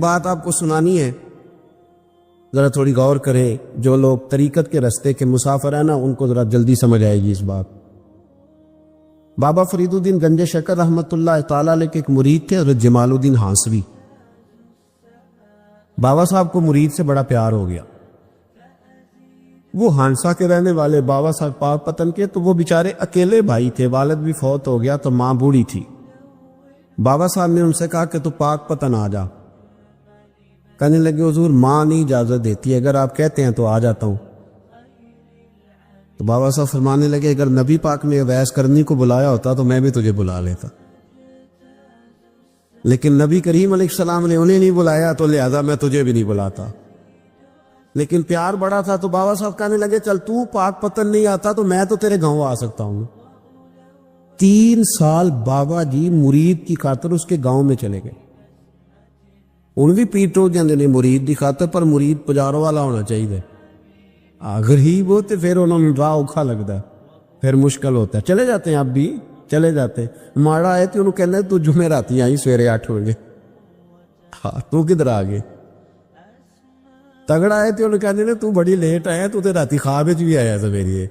بات آپ کو سنانی ہے، ذرا تھوڑی غور کریں. جو لوگ طریقت کے رستے کے مسافر ہیں نا، ان کو ذرا جلدی سمجھ آئے گی اس بات. بابا فرید الدین گنج شکر رحمۃ اللہ تعالی علیہ کے ایک مرید تھے، حضرت جمال الدین ہانسوی. بابا صاحب کو مرید سے بڑا پیار ہو گیا. وہ ہانسا کے رہنے والے بابا صاحب پاک پتن کے، تو وہ بیچارے اکیلے بھائی تھے، والد بھی فوت ہو گیا تو ماں بوڑھی تھی. بابا صاحب نے ان سے کہا کہ تو پاک پتن آ جا. کہنے لگے حضور ماں نہیں اجازت دیتی، اگر آپ کہتے ہیں تو آ جاتا ہوں. تو بابا صاحب فرمانے لگے اگر نبی پاک نے ویس کرنی کو بلایا ہوتا تو میں بھی تجھے بلا لیتا، لیکن نبی کریم علیہ السلام نے انہیں نہیں بلایا تو لہذا میں تجھے بھی نہیں بلاتا. لیکن پیار بڑا تھا تو بابا صاحب کہنے لگے چل تو پاک پتن نہیں آتا تو میں تو تیرے گاؤں آ سکتا ہوں. 3 سال بابا جی مرید کی خاطر اس کے گاؤں میں چلے گئے. ان بھی پیٹو جاندے نے مرید کی خاطر، پر مرید پجاروں والا ہونا چاہیے. غریب ہوتے پھر انہوں نے راہ اوکھا لگتا ہے، پھر مشکل ہوتا ہے. چلے جاتے ہیں اب بھی چلے جاتے. ماڑا آئے تو انہوں کہنا تو جمعراتی آئی سویرے 8 بجے. ہاں تو کدھر آ گئے. تگڑا آئے تو انہوں کہنے تو بڑی لیٹ آیا، تو تے راتی خواب وچ بھی آیا سویرے.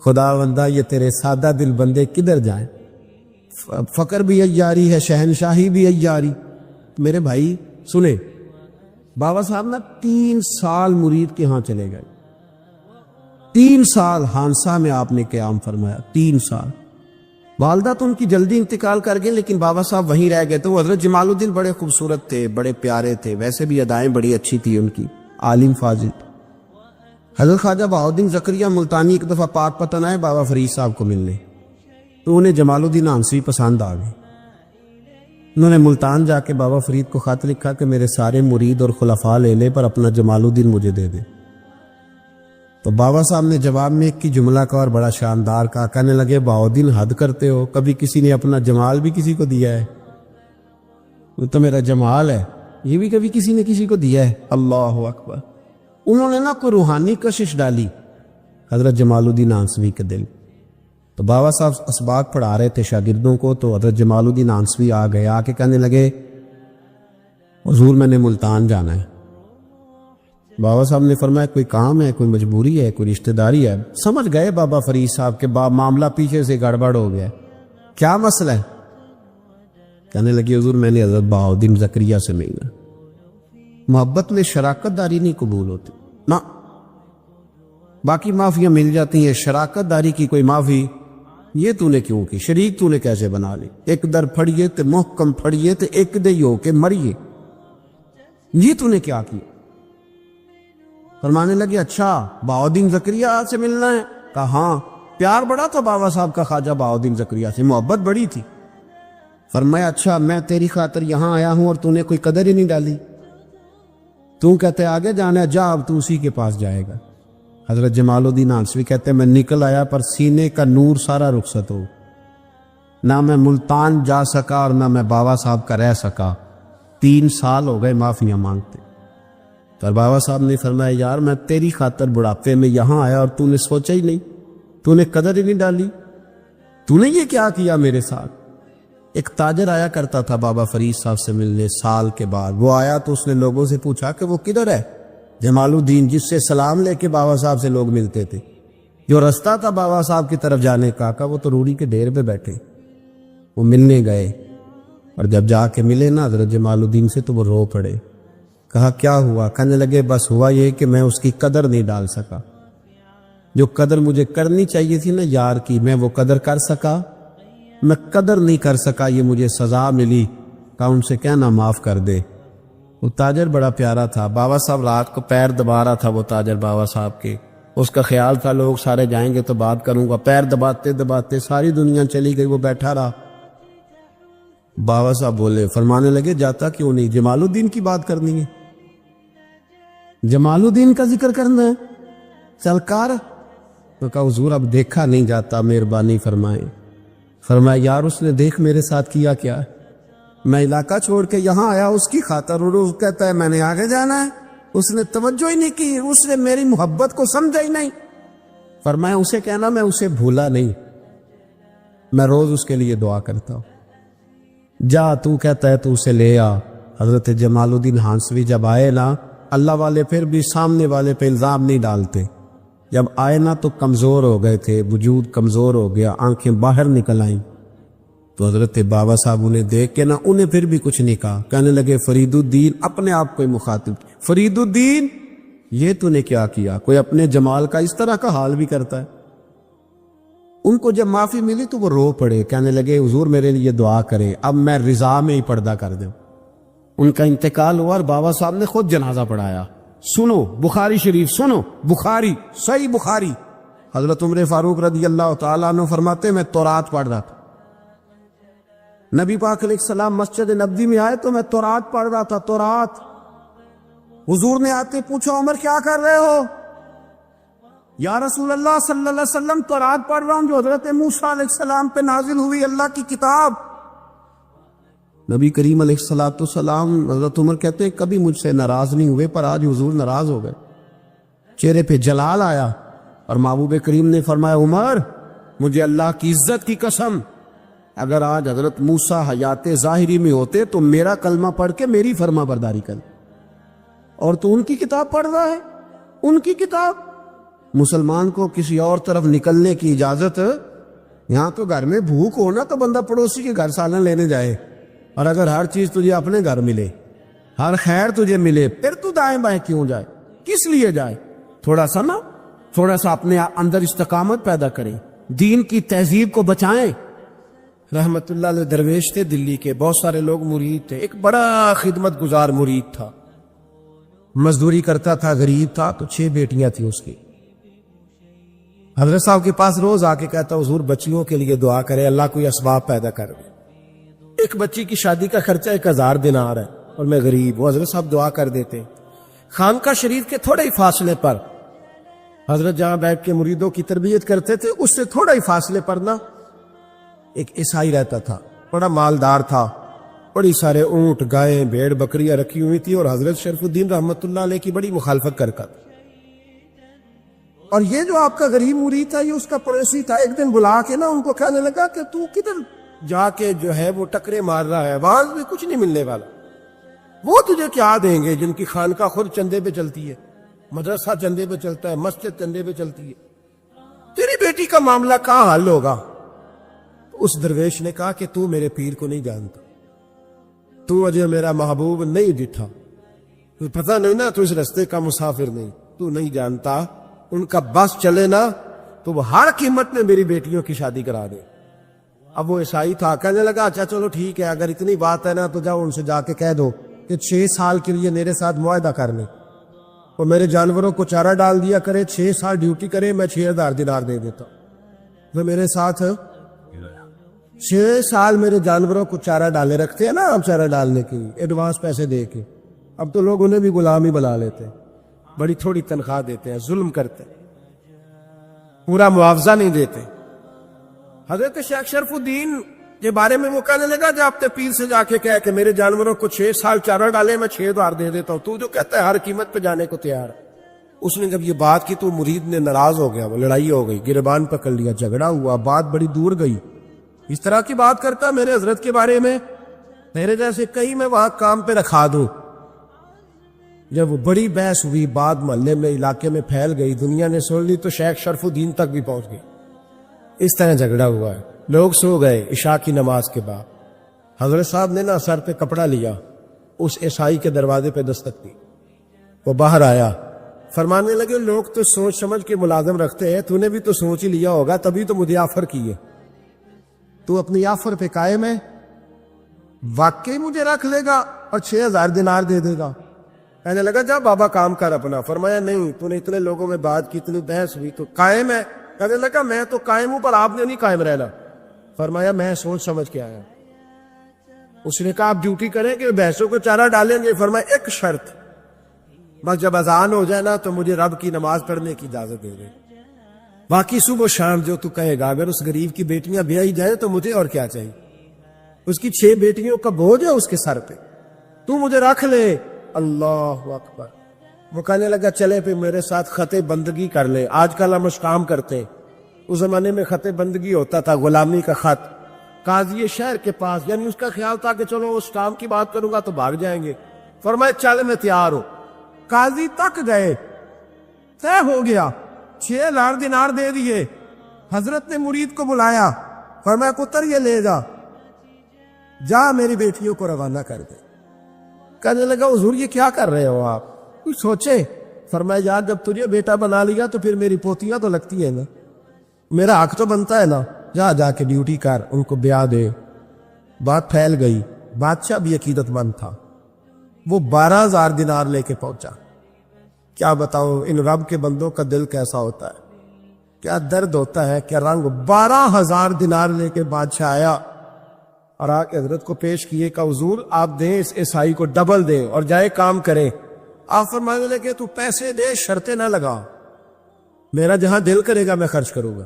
خدا بندہ یہ تیرے سادہ دل بندے کدھر جائیں. فقر بھی عیاری ہے، شہنشاہی بھی عیاری. میرے بھائی سنے، بابا صاحب نا 3 سال مرید کے ہاں چلے گئے. 3 سال ہانسا میں آپ نے قیام فرمایا. 3 سال. والدہ تو ان کی جلدی انتقال کر گئے، لیکن بابا صاحب وہیں رہ گئے. تو حضرت جمال الدین بڑے خوبصورت تھے، بڑے پیارے تھے، ویسے بھی ادائیں بڑی اچھی تھی ان کی، عالم فاضل. حضرت خواجہ بہاؤالدین زکریا ملتانی ایک دفعہ پاک پتن آئے بابا فرید صاحب کو ملنے، تو انہیں جمال الدین ہانسوی پسند آ گئے. انہوں نے ملتان جا کے بابا فرید کو خط لکھا کہ میرے سارے مرید اور خلفاء لے لے، پر اپنا جمال الدین مجھے دے دے. تو بابا صاحب نے جواب میں ایک کی جملہ کا اور بڑا شاندار کہا. کہنے لگے بہاؤالدین حد کرتے ہو، کبھی کسی نے اپنا جمال بھی کسی کو دیا ہے؟ وہ تو میرا جمال ہے، یہ بھی کبھی کسی نے کسی کو دیا ہے؟ اللہ اکبر. انہوں نے نا کوئی روحانی کشش ڈالی حضرت جمال الدین ہانسوی کے دل. تو بابا صاحب اسباق پڑھا رہے تھے شاگردوں کو، تو حضرت جمال الدین ہانسوی آ گئے. آ کے کہنے لگے حضور میں نے ملتان جانا ہے. بابا صاحب نے فرمایا کوئی کام ہے، کوئی مجبوری ہے، کوئی رشتہ داری ہے؟ سمجھ گئے بابا فرید صاحب کے معاملہ پیچھے سے گڑبڑ ہو گیا. کیا مسئلہ ہے؟ کہنے لگے حضور میں نے حضرت بہاؤالدین زکریا سے ملنا. محبت میں شراکت داری نہیں قبول ہوتی نا، باقی معافیاں مل جاتی ہیں، شراکت داری کی کوئی معافی یہ تو نے کیوں کی؟ شریک تو نے کیسے بنا لی؟ ایک در پھڑیے تے محکم پھڑیے تے ایک دے ہو کے مریے، یہ تو نے کیا کیا؟ فرمانے لگے اچھا بہاؤالدین زکریا سے ملنا ہے؟ کہا ہاں. پیار بڑا تھا بابا صاحب کا خواجہ بہاؤالدین زکریا سے، محبت بڑی تھی. فرمایا اچھا میں تیری خاطر یہاں آیا ہوں اور تو نے کوئی قدر ہی نہیں ڈالی. تو کہتے آگے جانا ہے، جا اب تو اسی کے پاس جائے گا. حضرت جمال الدین ہانسوی کہتے ہیں میں نکل آیا پر سینے کا نور سارا رخصت ہو، نہ میں ملتان جا سکا اور نہ میں بابا صاحب کا رہ سکا. 3 سال ہو گئے معافیاں مانگتے. پر بابا صاحب نے فرمایا یار میں تیری خاطر بڑھاپے میں یہاں آیا اور تو نے سوچا ہی نہیں، تو نے قدر ہی نہیں ڈالی، تو نے یہ کیا کیا میرے ساتھ. ایک تاجر آیا کرتا تھا بابا فرید صاحب سے ملنے سال کے بعد. وہ آیا تو اس نے لوگوں سے پوچھا کہ وہ کدھر ہے؟ جمال الدین جس سے سلام لے کے بابا صاحب سے لوگ ملتے تھے، جو رستہ تھا بابا صاحب کی طرف جانے کا. کہا وہ تو روڑی کے ڈھیر پہ بیٹھے. وہ ملنے گئے اور جب جا کے ملے نا حضرت جمال الدین سے تو وہ رو پڑے. کہا کیا ہوا؟ کہنے لگے بس ہوا یہ کہ میں اس کی قدر نہیں ڈال سکا. جو قدر مجھے کرنی چاہیے تھی نا یار کی، میں وہ قدر کر سکا، میں قدر نہیں کر سکا، یہ مجھے سزا ملی. کہا ان سے کہنا معاف کر دے. وہ تاجر بڑا پیارا تھا. بابا صاحب رات کو پیر دبا رہا تھا وہ تاجر بابا صاحب کے. اس کا خیال تھا لوگ سارے جائیں گے تو بات کروں گا. پیر دباتے دباتے ساری دنیا چلی گئی، وہ بیٹھا رہا. بابا صاحب بولے، فرمانے لگے جاتا کیوں نہیں؟ جمال الدین کی بات کرنی ہے، جمال الدین کا ذکر کرنا ہے، چل کر. تو کہا حضور اب دیکھا نہیں جاتا، مہربانی فرمائیں. فرمایا یار اس نے دیکھ میرے ساتھ کیا کیا ہے؟ میں علاقہ چھوڑ کے یہاں آیا اس کی خاطر، اور وہ کہتا ہے میں نے آگے جانا ہے. اس نے توجہ ہی نہیں کی، اس نے میری محبت کو سمجھا ہی نہیں. فرمایا اسے کہنا میں اسے بھولا نہیں، میں روز اس کے لیے دعا کرتا ہوں. جا تو کہتا ہے تو اسے لے آ، حضرت جمال الدین ہانسوی جب آئے نا، اللہ والے پھر بھی سامنے والے پہ الزام نہیں ڈالتے، جب آئے نا تو کمزور ہو گئے تھے، وجود کمزور ہو گیا، آنکھیں باہر نکل آئیں، تو حضرت بابا صاحب انہیں دیکھ کے نا انہیں پھر بھی کچھ نہیں کہا، کہنے لگے فرید الدین، اپنے آپ کو ہی مخاطب، فرید الدین یہ تو نے کیا کیا؟ کوئی اپنے جمال کا اس طرح کا حال بھی کرتا ہے؟ ان کو جب معافی ملی تو وہ رو پڑے، کہنے لگے حضور میرے لیے دعا کریں، اب میں رضا میں ہی پردہ کر دوں۔ ان کا انتقال ہوا اور بابا صاحب نے خود جنازہ پڑھایا۔ سنو بخاری شریف، سنو بخاری، صحیح بخاری، حضرت عمر فاروق رضی اللہ تعالیٰ عنہ فرماتے میں تورات پڑھ رہا تھا، نبی پاک علیہ السلام مسجد نبوی میں آئے تو میں تورات پڑھ رہا تھا، تورات۔ حضور نے آتے پوچھا عمر کیا کر رہے ہو؟ یا رسول اللہ صلی اللہ علیہ وسلم تورات پڑھ رہا ہوں جو حضرت موسیٰ علیہ السلام پہ نازل ہوئی، اللہ کی کتاب۔ نبی کریم علیہ السلام حضرت عمر کہتے ہیں کبھی مجھ سے ناراض نہیں ہوئے، پر آج حضور ناراض ہو گئے، چہرے پہ جلال آیا، اور محبوب کریم نے فرمایا عمر مجھے اللہ کی عزت کی قسم، اگر آج حضرت موسیٰ حیات ظاہری میں ہوتے تو میرا کلمہ پڑھ کے میری فرما برداری کر، اور تو ان کی کتاب پڑھ رہا ہے، ان کی کتاب۔ مسلمان کو کسی اور طرف نکلنے کی اجازت، یہاں تو گھر میں بھوک ہو نا تو بندہ پڑوسی کے گھر سالن لینے جائے، اور اگر ہر چیز تجھے اپنے گھر ملے، ہر خیر تجھے ملے، پھر تو دائیں بائیں کیوں جائے؟ کس لیے جائے؟ تھوڑا سا اپنے اندر استقامت پیدا کریں، دین کی تہذیب کو بچائیں۔ رحمت اللہ علیہ درویش تھے دلی کے، بہت سارے لوگ مرید تھے، ایک بڑا خدمت گزار مرید تھا، مزدوری کرتا تھا، غریب تھا، تو 6 بیٹیاں تھیں اس کی۔ حضرت صاحب کے پاس روز آ کے کہتا حضور بچیوں کے لیے دعا کرے، اللہ کوئی اسباب پیدا کر دے، ایک بچی کی شادی کا خرچہ 1000 دینار ہے اور میں غریب، وہ حضرت صاحب دعا کر دیتے۔ خانقاہ شریف کے تھوڑے ہی فاصلے پر حضرت جہاں بیٹھ کے مریدوں کی تربیت کرتے تھے، اس سے تھوڑا ہی فاصلے پر نا ایک عیسائی رہتا تھا، بڑا مالدار تھا، بڑی سارے اونٹ، گائیں، بھیڑ، بکریاں رکھی ہوئی تھی، اور حضرت شریف الدین رحمت اللہ علیہ کی بڑی مخالفت کرتا تھا۔ اور یہ جو آپ کا غریب مرید تھا، یہ اس کا پڑوسی تھا، ایک دن بلا کے نا ان کو کہنے لگا کہ تو کدھر جا کے جو ہے وہ ٹکرے مار رہا ہے، وہاں بھی کچھ نہیں ملنے والا، وہ تجھے کیا دیں گے جن کی خانقاہ خود چندے پہ چلتی ہے، مدرسہ چندے پہ چلتا ہے، مسجد چندے پہ چلتی ہے، تیری بیٹی کا معاملہ کہاں حل ہوگا؟ اس درویش نے کہا کہ تو میرے پیر کو نہیں جانتا، تو اجے میرا محبوب نہیں ڈٹھا، تو پتہ نہیں نا، تو اس رستے کا مسافر نہیں، تو نہیں جانتا، ان کا بس چلے نا تو وہ ہر قیمت میں میری بیٹیوں کی شادی کرا دے۔ اب وہ عیسائی تھا، کہنے لگا اچھا چلو ٹھیک ہے، اگر اتنی بات ہے نا تو جاؤ ان سے جا کے کہہ دو کہ 6 سال کے لیے میرے ساتھ معاہدہ کر لیں، وہ میرے جانوروں کو چارہ ڈال دیا کرے، 6 سال ڈیوٹی کرے، میں 6000 دینار دے دیتا ہوں۔ وہ میرے ساتھ 6 سال میرے جانوروں کو چارہ ڈالے رکھتے ہیں نا، ہم چارہ ڈالنے کی ایڈوانس پیسے دے کے، اب تو لوگ انہیں بھی غلامی بنا لیتے ہیں، بڑی تھوڑی تنخواہ دیتے ہیں، ظلم کرتے ہیں، پورا معاوضہ نہیں دیتے۔ حضرت شیخ شرف الدین کے بارے میں وہ کہنے لگا جب اپنے پیر سے جا کے کہہ کہ میرے جانوروں کو 6 سال چارہ ڈالے، میں 6000 دے دیتا ہوں، تو جو کہتا ہے ہر قیمت پہ جانے کو تیار۔ اس نے جب یہ بات کی تو مرید نے ناراض ہو گیا، وہ لڑائی ہو گئی، گربان پکڑ لیا، جھگڑا ہوا، بات بڑی دور گئی۔ اس طرح کی بات کرتا میرے حضرت کے بارے میں، میرے جیسے کہیں میں وہاں کام پہ رکھا دوں۔ جب وہ بڑی بحث ہوئی، بات محلے میں، علاقے میں پھیل گئی، دنیا نے سن لی، تو شیخ شرف الدین تک بھی پہنچ گئی۔ اس طرح جھگڑا ہوا ہے، لوگ سو گئے عشاء کی نماز کے بعد۔ حضرت صاحب نے نا سر پہ کپڑا لیا، اس عیسائی کے دروازے پہ دستک دی، وہ باہر آیا، فرمانے لگے لوگ تو سوچ سمجھ کے ملازم رکھتے ہیں، تو نے بھی تو سوچ ہی لیا ہوگا، تبھی تو مجھے آفر کی ہے، تو اپنی آفر پہ قائم ہے، واقعی مجھے رکھ لے گا اور 6000 دینار دے دے گا؟ کہنے لگا جا بابا کام کر اپنا۔ فرمایا نہیں، تو نے اتنے لوگوں میں بات کی، اتنی بحث ہوئی، تو قائم ہے؟ کہنے لگا میں تو قائم ہوں، پر آپ نے نہیں قائم رہنا۔ فرمایا میں سوچ سمجھ کے آیا۔ اس نے کہا آپ ڈیوٹی کریں کہ بھینسوں کو چارہ ڈالیں گے؟ فرمایا ایک شرط، بس جب اذان ہو جائے نا تو مجھے رب کی نماز پڑھنے کی اجازت دے دے، باقی صبح و شام جو تو کہے گا۔ اگر اس غریب کی بیٹیاں بیائی جائیں تو مجھے اور کیا چاہیے، اس کی 6 بیٹیوں کا بوجھ ہے اس کے سر پہ، تو مجھے رکھ لے۔ اللہ اکبر۔ وہ کہنے لگا چلے پہ میرے ساتھ خط بندگی کر لے، آج کل ہم اس کام کرتے، اس زمانے میں خط بندگی ہوتا تھا، غلامی کا خط، قاضی شہر کے پاس، یعنی اس کا خیال تھا کہ چلو اس کام کی بات کروں گا تو بھاگ جائیں گے، فرمایا چل میں تیار ہوں۔ قاضی تک گئے، طے ہو گیا، 6,00,000 دینار دے دیے۔ حضرت نے مرید کو بلایا، فرمایا پتر یہ لے جا میری بیٹیوں کو روانہ کر دے۔ کہنے لگا حضور یہ کیا کر رہے ہو آپ، کچھ سوچے؟ فرمایا یار جب تجھے بیٹا بنا لیا تو پھر میری پوتیاں تو لگتی ہیں نا، میرا حق تو بنتا ہے نا، جا کے ڈیوٹی کر، ان کو بیاہ دے۔ بات پھیل گئی، بادشاہ بھی عقیدت مند تھا، وہ 12,000 دینار لے کے پہنچا۔ کیا بتاؤں ان رب کے بندوں کا دل کیسا ہوتا ہے، کیا درد ہوتا ہے، کیا رنگ۔ 12,000 دینار لے کے بادشاہ آیا اور آ کے حضرت کو پیش کیے کہ حضور آپ دیں اس عیسائی کو ڈبل دیں اور جائے کام کریں۔ آپ فرمانے لگے تو پیسے دے، شرطیں نہ لگا، میرا جہاں دل کرے گا میں خرچ کروں گا،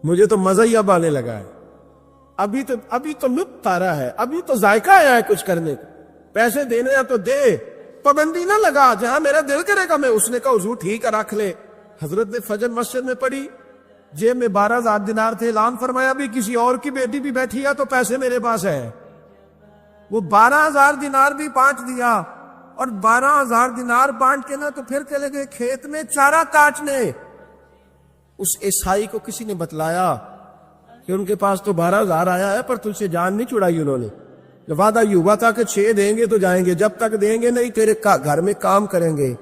مجھے تو مزہ ہی اب آنے لگا ہے، ابھی تو لطف آ رہا ہے، ابھی تو ذائقہ آیا ہے کچھ کرنے کا، پیسے دینے ہیں تو دے، پابندی نہ لگا، جہاں میرا دل کرے گا میں۔ اس نے کہا حضور ٹھیک ہے رکھ لے۔ حضرت نے فجر مسجد میں پڑھی، جیب میں 12,000 دینار تھے، اعلان فرمایا بھی کسی اور کی بیٹی بھی بیٹھی ہے تو پیسے میرے پاس ہے۔ وہ 12,000 دینار بھی بانٹ دیا، اور 12,000 دینار بانٹ کے نا تو پھر چلے گئے کھیت میں چارہ کاٹنے۔ اس عیسائی کو کسی نے بتلایا کہ ان کے پاس تو 12,000 آیا ہے پر تجھ سے جان نہیں چھڑائی انہوں نے، وعدہ یہ ہوا تھا کہ 6 دیں گے تو جائیں گے، جب تک دیں گے نہیں تیرے گھر میں کام کریں گے۔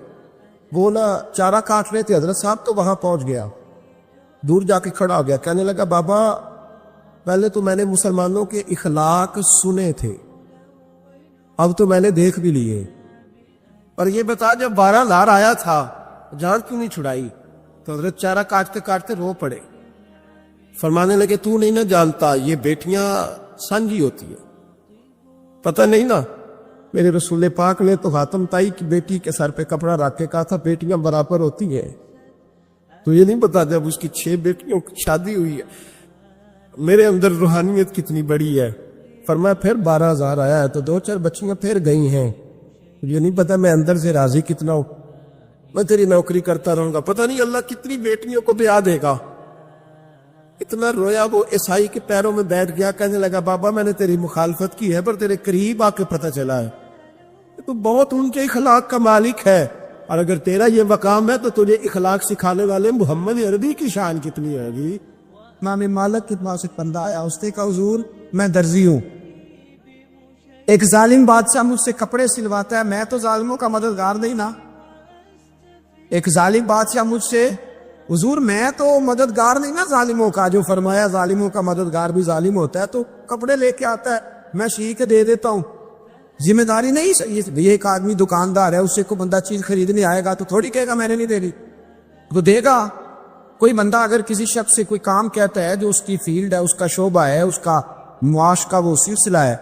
وہ نا چارہ کاٹ رہے تھے، حضرت صاحب تو وہاں پہنچ گیا، دور جا کے کھڑا ہو گیا، کہنے لگا بابا پہلے تو میں نے مسلمانوں کے اخلاق سنے تھے، اب تو میں نے دیکھ بھی لیے، پر یہ بتا جب 12,000 آیا تھا جان کیوں نہیں چھڑائی؟ تو حضرت چارہ کاٹتے کاٹتے رو پڑے، فرمانے لگے تو نہیں نہ جانتا یہ بیٹیاں سانجھی ہوتی ہیں، پتہ نہیں نا، میرے رسول پاک نے تو حاتم تائی کی بیٹی کے سر پہ کپڑا رکھ کے کہا تھا بیٹیاں برابر ہوتی ہیں، تو یہ نہیں پتا جب اس کی 6 بیٹیوں کی شادی ہوئی ہے میرے اندر روحانیت کتنی بڑی ہے۔ فرمایا پھر 12,000 آیا ہے تو 2-4 بچیاں پھر گئی ہیں، یہ نہیں پتا میں اندر سے راضی کتنا ہوں، میں تیری نوکری کرتا رہوں گا، پتہ نہیں اللہ کتنی بیٹیوں کو بیاہ دے گا۔ اتنا رویا وہ عیسائی کے پیروں میں بیٹھ گیا، کہنے لگا بابا میں نے تیری مخالفت کی ہے پر تیرے قریب آ کے پتہ چلا ہے تو بہت ان کے اخلاق کا مالک ہے، اور اگر تیرا یہ مقام ہے تو تجھے اخلاق سکھانے والے محمد عربی کی شان کتنی ہے گی۔ امام مالک کے پاس ایک بندہ آیا، اس نے کہا حضور میں درزی ہوں، ایک ظالم بادشاہ مجھ سے کپڑے سلواتا ہے، میں تو ظالموں کا مددگار نہیں نا، ایک ظالم بادشاہ مجھ سے، حضور میں تو مددگار نہیں نا ظالموں کا، جو فرمایا ظالموں کا مددگار بھی ظالم ہوتا ہے، تو کپڑے لے کے آتا ہے میں سی کے دے دیتا ہوں، ذمہ داری نہیں، یہ ایک آدمی دکاندار ہے، اس سے کوئی بندہ چیز خریدنے آئے گا تو تھوڑی کہے گا میں نے نہیں دے دی، تو دے گا۔ کوئی بندہ اگر کسی شخص سے کوئی کام کہتا ہے جو اس کی فیلڈ ہے، اس کا شعبہ ہے، اس کا معاش کا وہ سلسلہ ہے،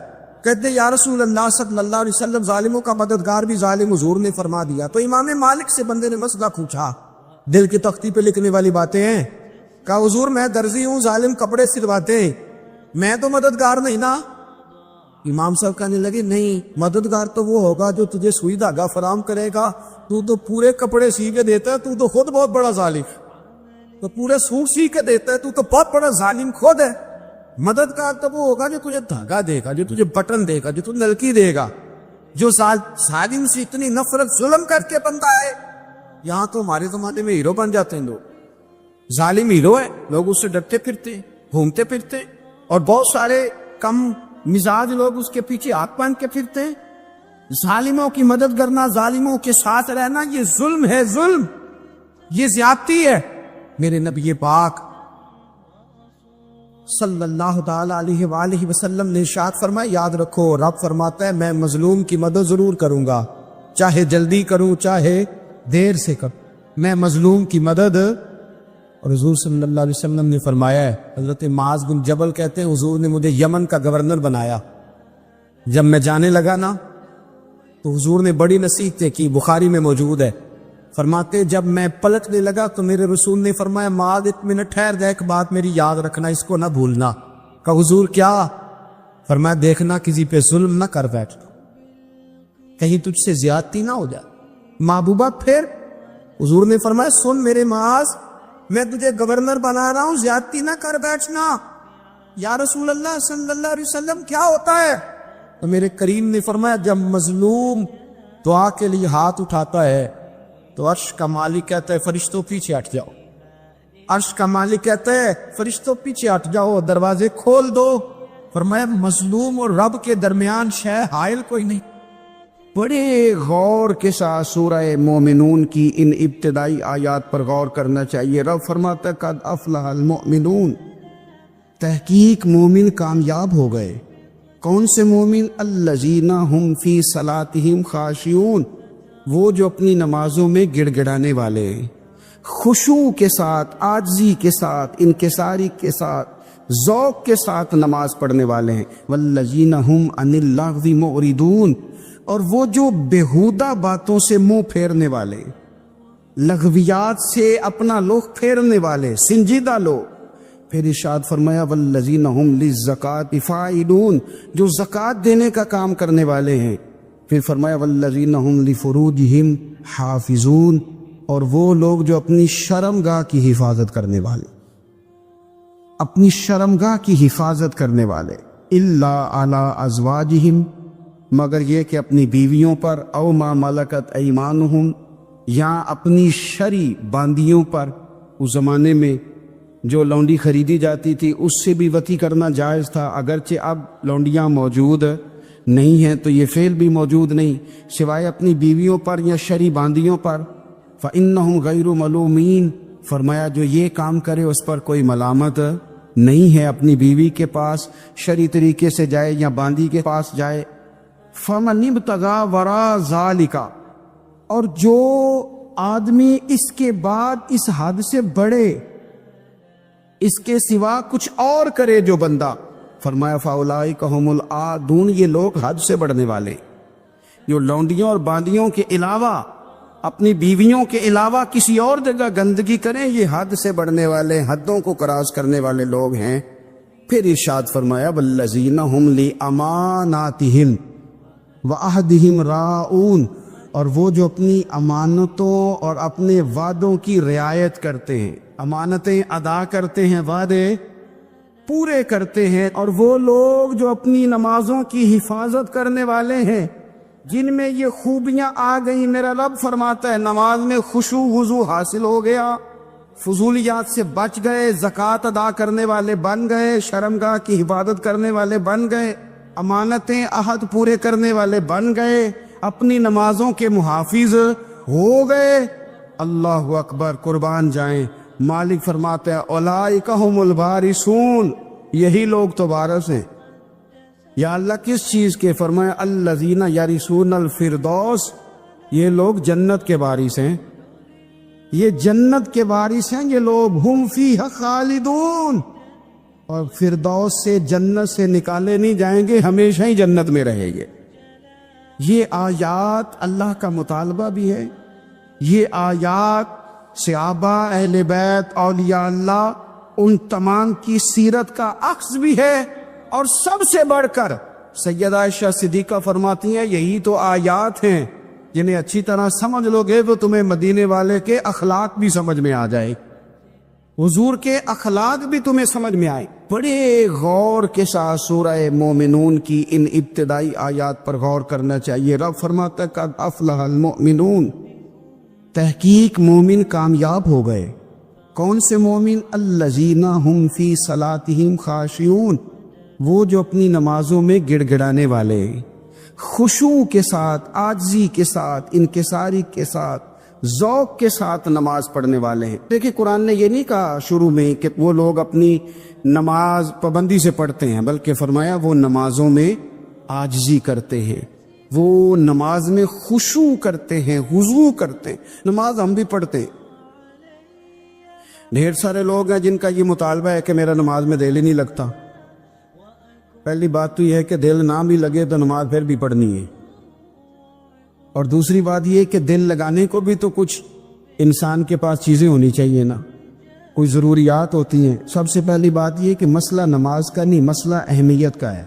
کہتے یا رسول اللہ صلی اللہ علیہ وسلم ظالموں کا مددگار بھی ظالم، حضور نے فرما دیا۔ تو امام مالک سے بندے نے مسئلہ پوچھا، دل کی تختی پہ لکھنے والی باتیں ہیں، کہا حضور میں درزی ہوں، ظالم کپڑے سلواتے، میں تو مددگار نہیں نا۔ امام صاحب کہنے لگے نہیں، مددگار تو وہ ہوگا جو تجھے سوئی دھاگا فراہم کرے گا، تو پورے کپڑے سی کے دیتا ہے، تو خود بہت بڑا ظالم، تو پورے سوٹ سی کے دیتا ہے، تو بہت بڑا ظالم خود ہے۔ مددگار تو وہ ہوگا جو تجھے دھاگا دے گا، جو تجھے بٹن دے گا، جو تجھے نلکی دے گا، جو ظالم سے اتنی نفرت ظلم کر کے بنتا ہے۔ یہاں تو ہمارے زمانے میں ہیرو بن جاتے ہیں لوگ، ظالم ہیرو ہے، لوگ اس سے ڈرتے پھرتے گھومتے پھرتے، اور بہت سارے کم مزاج لوگ اس کے پیچھے ہاتھ باندھ کے پھرتے۔ ظالموں کی مدد کرنا، ظالموں کے ساتھ رہنا، یہ ظلم ہے، ظلم، یہ زیادتی ہے۔ میرے نبی پاک صلی اللہ تعالی علیہ وآلہ وسلم نے ارشاد فرمایا، یاد رکھو رب فرماتا ہے میں مظلوم کی مدد ضرور کروں گا، چاہے جلدی کروں چاہے دیر سے کروں، میں مظلوم کی مدد۔ اور حضور صلی اللہ علیہ وسلم نے فرمایا ہے، حضرت معاذ بن جبل کہتے ہیں حضور نے مجھے یمن کا گورنر بنایا، جب میں جانے لگا نا تو حضور نے بڑی نصیحتیں کی، بخاری میں موجود ہے، فرماتے جب میں پلٹنے لگا تو میرے رسول نے فرمایا معاذ ایک منٹ ٹھہر جا، ایک بات میری یاد رکھنا، اس کو نہ بھولنا۔ کہا حضور کیا؟ فرمایا دیکھنا کسی پہ ظلم نہ کر بیٹھ، کہیں تجھ سے زیادتی نہ ہو جائے۔ محبوبہ پھر حضور نے فرمایا سن میرے معاذ، میں تجھے گورنر بنا رہا ہوں، زیادتی نہ کر بیٹھنا، یا رسول اللہ صلی اللہ علیہ وسلم کیا ہوتا ہے؟ تو میرے کریم نے فرمایا جب مظلوم دعا کے لیے ہاتھ اٹھاتا ہے تو عرش کا مالک کہتا ہے فرشتوں پیچھے ہٹ جاؤ، عرش کا مالک کہتا ہے فرشتوں پیچھے ہٹ جاؤ، دروازے کھول دو۔ فرمایا مظلوم اور رب کے درمیان شے حائل کوئی نہیں۔ بڑے غور کے ساتھ سورہ مومنون کی ان ابتدائی آیات پر غور کرنا چاہیے۔ رب فرماتا ہے قد افلح المؤمنون، تحقیق مومن کامیاب ہو گئے۔ کون سے مومن؟ الذین ہم فی صلاتہم خاشعون، وہ جو اپنی نمازوں میں گڑ گڑانے والے ہیں، خشوع کے ساتھ، عاجزی کے ساتھ، انکساری کے ساتھ، ذوق کے ساتھ نماز پڑھنے والے ہیں۔ والذین ہم عن اللغو معرضون، اور وہ جو بیہودہ باتوں سے منہ پھیرنے والے، لغویات سے اپنا رخ پھیرنے والے، سنجیدہ لوگ۔ پھر ارشاد فرمایا والذین ہم للزکاۃ فاعلون، جو زکوٰۃ دینے کا کام کرنے والے ہیں۔ پھر فرمایا والذین ہم لفروجہم حافظون، اور وہ لوگ جو اپنی شرمگاہ کی حفاظت کرنے والے، اپنی شرمگاہ کی حفاظت کرنے والے۔ الا علی ازواجہم، مگر یہ کہ اپنی بیویوں پر، او ما ملکت ایمانہم، یا اپنی شرعی باندیوں پر۔ اس زمانے میں جو لونڈی خریدی جاتی تھی اس سے بھی وطی کرنا جائز تھا، اگرچہ اب لونڈیاں موجود نہیں ہیں تو یہ فعل بھی موجود نہیں، سوائے اپنی بیویوں پر یا شرعی باندیوں پر۔ فإنہم غیر ملومین، فرمایا جو یہ کام کرے اس پر کوئی ملامت نہیں ہے، اپنی بیوی کے پاس شرعی طریقے سے جائے یا باندی کے پاس جائے۔ فمن ابتغى وراء ذلك، اور جو آدمی اس کے بعد اس حد سے بڑھے، اس کے سوا کچھ اور کرے جو بندہ، فرمایا فاولئک هم العادون، یہ لوگ حد سے بڑھنے والے، جو لونڈیوں اور باندیوں کے علاوہ، اپنی بیویوں کے علاوہ کسی اور جگہ گندگی کریں، یہ حد سے بڑھنے والے، حدوں کو کراس کرنے والے لوگ ہیں۔ پھر ارشاد فرمایا والذین هم لاماناتہم وعہدہم راعون، اور وہ جو اپنی امانتوں اور اپنے وعدوں کی رعایت کرتے ہیں، امانتیں ادا کرتے ہیں، وعدے پورے کرتے ہیں۔ اور وہ لوگ جو اپنی نمازوں کی حفاظت کرنے والے ہیں، جن میں یہ خوبیاں آ گئیں، میرا رب فرماتا ہے نماز میں خشوع وضو حاصل ہو گیا، فضولیات سے بچ گئے، زکوٰۃ ادا کرنے والے بن گئے، شرمگاہ کی حفاظت کرنے والے بن گئے، امانتیں عہد پورے کرنے والے بن گئے، اپنی نمازوں کے محافظ ہو گئے۔ اللہ اکبر، قربان جائیں۔ مالک فرماتے ہیں اولئک هم الوارثون، یہی لوگ تو وارث ہیں۔ یا اللہ کس چیز کے؟ فرمایا الذین یرثون الفردوس، یہ لوگ جنت کے وارث ہیں، یہ جنت کے وارث ہیں یہ لوگ۔ ہم فیہا خالدون، اور فردوس سے، جنت سے نکالے نہیں جائیں گے، ہمیشہ ہی جنت میں رہیں گے۔ یہ آیات اللہ کا مطالبہ بھی ہے، یہ آیات صحابہ، اہل بیت، اولیاء اللہ، ان تمام کی سیرت کا عکس بھی ہے۔ اور سب سے بڑھ کر سیدہ عائشہ صدیقہ فرماتی ہیں یہی تو آیات ہیں جنہیں اچھی طرح سمجھ لو گے تو تمہیں مدینے والے کے اخلاق بھی سمجھ میں آ جائے، حضور کے اخلاق بھی تمہیں سمجھ میں آئے۔ بڑے غور کے ساتھ سورہ مومنون کی ان ابتدائی آیات پر غور کرنا چاہیے۔ رب فرماتا ہے قد افلح المؤمنون، تحقیق مومن کامیاب ہو گئے۔ کون سے مومن؟ الذین ہم فی صلاتہم خاشعون، وہ جو اپنی نمازوں میں گڑ گڑانے والے، خشوع کے ساتھ، عاجزی کے ساتھ، انکساری کے ساتھ، ذوق کے ساتھ نماز پڑھنے والے ہیں۔ دیکھیں قرآن نے یہ نہیں کہا شروع میں کہ وہ لوگ اپنی نماز پابندی سے پڑھتے ہیں، بلکہ فرمایا وہ نمازوں میں عاجزی کرتے ہیں، وہ نماز میں خشوع کرتے ہیں، خضوع کرتے ہیں۔ نماز ہم بھی پڑھتے ہیں، ڈھیر سارے لوگ ہیں جن کا یہ مطالبہ ہے کہ میرا نماز میں دل ہی نہیں لگتا۔ پہلی بات تو یہ ہے کہ دل نہ بھی لگے تو نماز پھر بھی پڑھنی ہے، اور دوسری بات یہ کہ دل لگانے کو بھی تو کچھ انسان کے پاس چیزیں ہونی چاہیے نا، کوئی ضروریات ہوتی ہیں۔ سب سے پہلی بات یہ کہ مسئلہ نماز کا نہیں، مسئلہ اہمیت کا ہے۔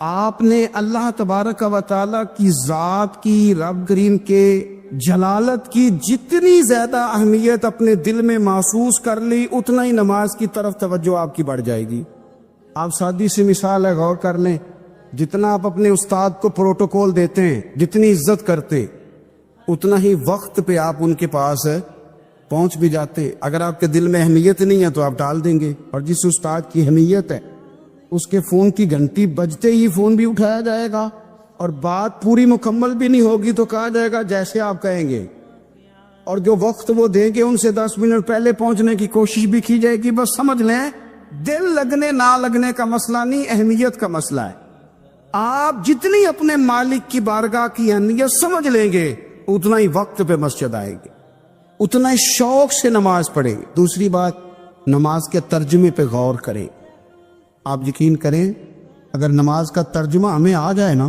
آپ نے اللہ تبارک و تعالیٰ کی ذات کی، رب کریم کے جلالت کی جتنی زیادہ اہمیت اپنے دل میں محسوس کر لی، اتنا ہی نماز کی طرف توجہ آپ کی بڑھ جائے گی۔ آپ سادی سی مثال ہے، غور کر لیں، جتنا آپ اپنے استاد کو پروٹوکول دیتے ہیں، جتنی عزت کرتے ہیں، اتنا ہی وقت پہ آپ ان کے پاس پہنچ بھی جاتے ہیں۔ اگر آپ کے دل میں اہمیت نہیں ہے تو آپ ڈال دیں گے، اور جس استاد کی اہمیت ہے اس کے فون کی گھنٹی بجتے ہی فون بھی اٹھایا جائے گا، اور بات پوری مکمل بھی نہیں ہوگی تو کہا جائے گا جیسے آپ کہیں گے، اور جو وقت وہ دیں گے ان سے 10 منٹ پہلے پہنچنے کی کوشش بھی کی جائے گی۔ بس سمجھ لیں، دل لگنے نہ لگنے کا مسئلہ نہیں، اہمیت کا مسئلہ ہے۔ آپ جتنی اپنے مالک کی بارگاہ کی اہمیت سمجھ لیں گے، اتنا ہی وقت پہ مسجد آئے گی، اتنا ہی شوق سے نماز پڑھیں۔ دوسری بات، نماز کے ترجمے پہ غور کریں۔ آپ یقین کریں، اگر نماز کا ترجمہ ہمیں آ جائے نا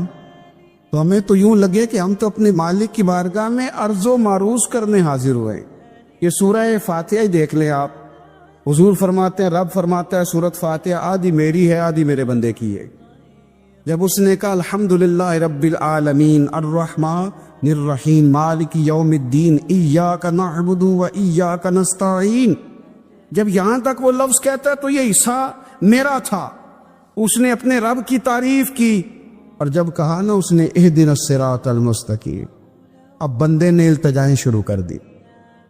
تو ہمیں تو یوں لگے کہ ہم تو اپنے مالک کی بارگاہ میں عرض و معروض کرنے حاضر ہوئے۔ یہ سورہ فاتحہ ہی دیکھ لیں آپ، حضور فرماتے ہیں، رب فرماتا ہے سورۃ فاتحہ آدھی میری ہے آدھی میرے بندے کی ہے۔ جب اس نے کہا الحمدللہ رب العالمین الرحمن الرحیم مالک یوم الدین ایاک نعبد و ایاک نستعین، جب یہاں تک وہ لفظ کہتا ہے تو یہ حصہ میرا تھا، اس نے اپنے رب کی تعریف کی، اور جب کہا نا اس نے اہدنا الصراط المستقیم، اب بندے نے التجائیں شروع کر دی۔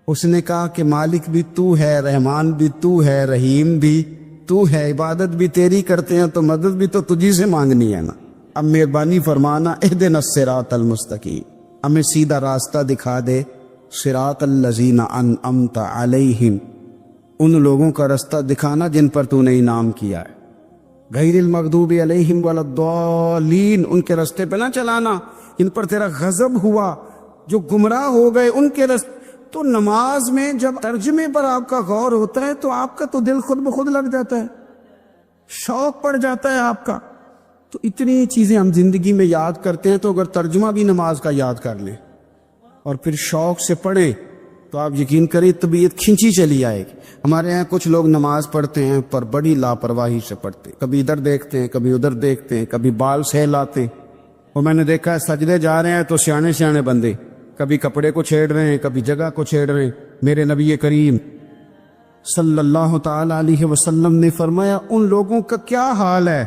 اس نے کہا کہ مالک بھی تو ہے، رحمان بھی تو ہے، رحیم بھی تو ہے، عبادت بھی تیری کرتے ہیں تو مدد بھی تو تجھی سے مانگنی ہے نا، اب مہربانی فرمانا اہدنا الصراط المستقیم، ہمیں سیدھا راستہ دکھا دے، صراط الذین انعمت علیہم، ان لوگوں کا راستہ دکھانا جن پر تو نے انعام کیا ہے، غیر المغضوب علیہم ولا الضالین، ان کے راستے پہ نہ چلانا جن پر تیرا غضب ہوا، جو گمراہ ہو گئے ان کے راستے۔ تو نماز میں جب ترجمے پر آپ کا غور ہوتا ہے تو آپ کا تو دل خود بخود لگ جاتا ہے، شوق پڑ جاتا ہے آپ کا۔ تو اتنی چیزیں ہم زندگی میں یاد کرتے ہیں، تو اگر ترجمہ بھی نماز کا یاد کر لیں اور پھر شوق سے پڑھیں تو آپ یقین کریں طبیعت کھنچی چلی آئے گی۔ ہمارے ہاں کچھ لوگ نماز پڑھتے ہیں پر بڑی لاپرواہی سے پڑھتے ہیں، کبھی ادھر دیکھتے ہیں کبھی ادھر دیکھتے ہیں، کبھی بال سہلاتے ہیں، اور میں نے دیکھا ہے سجدے جا رہے ہیں تو سیانے سیانے بندے کبھی کپڑے کو چھیڑ رہے ہیں کبھی جگہ کو چھیڑ رہے ہیں۔ میرے نبی کریم صلی اللہ تعالی علیہ وسلم نے فرمایا ان لوگوں کا کیا حال ہے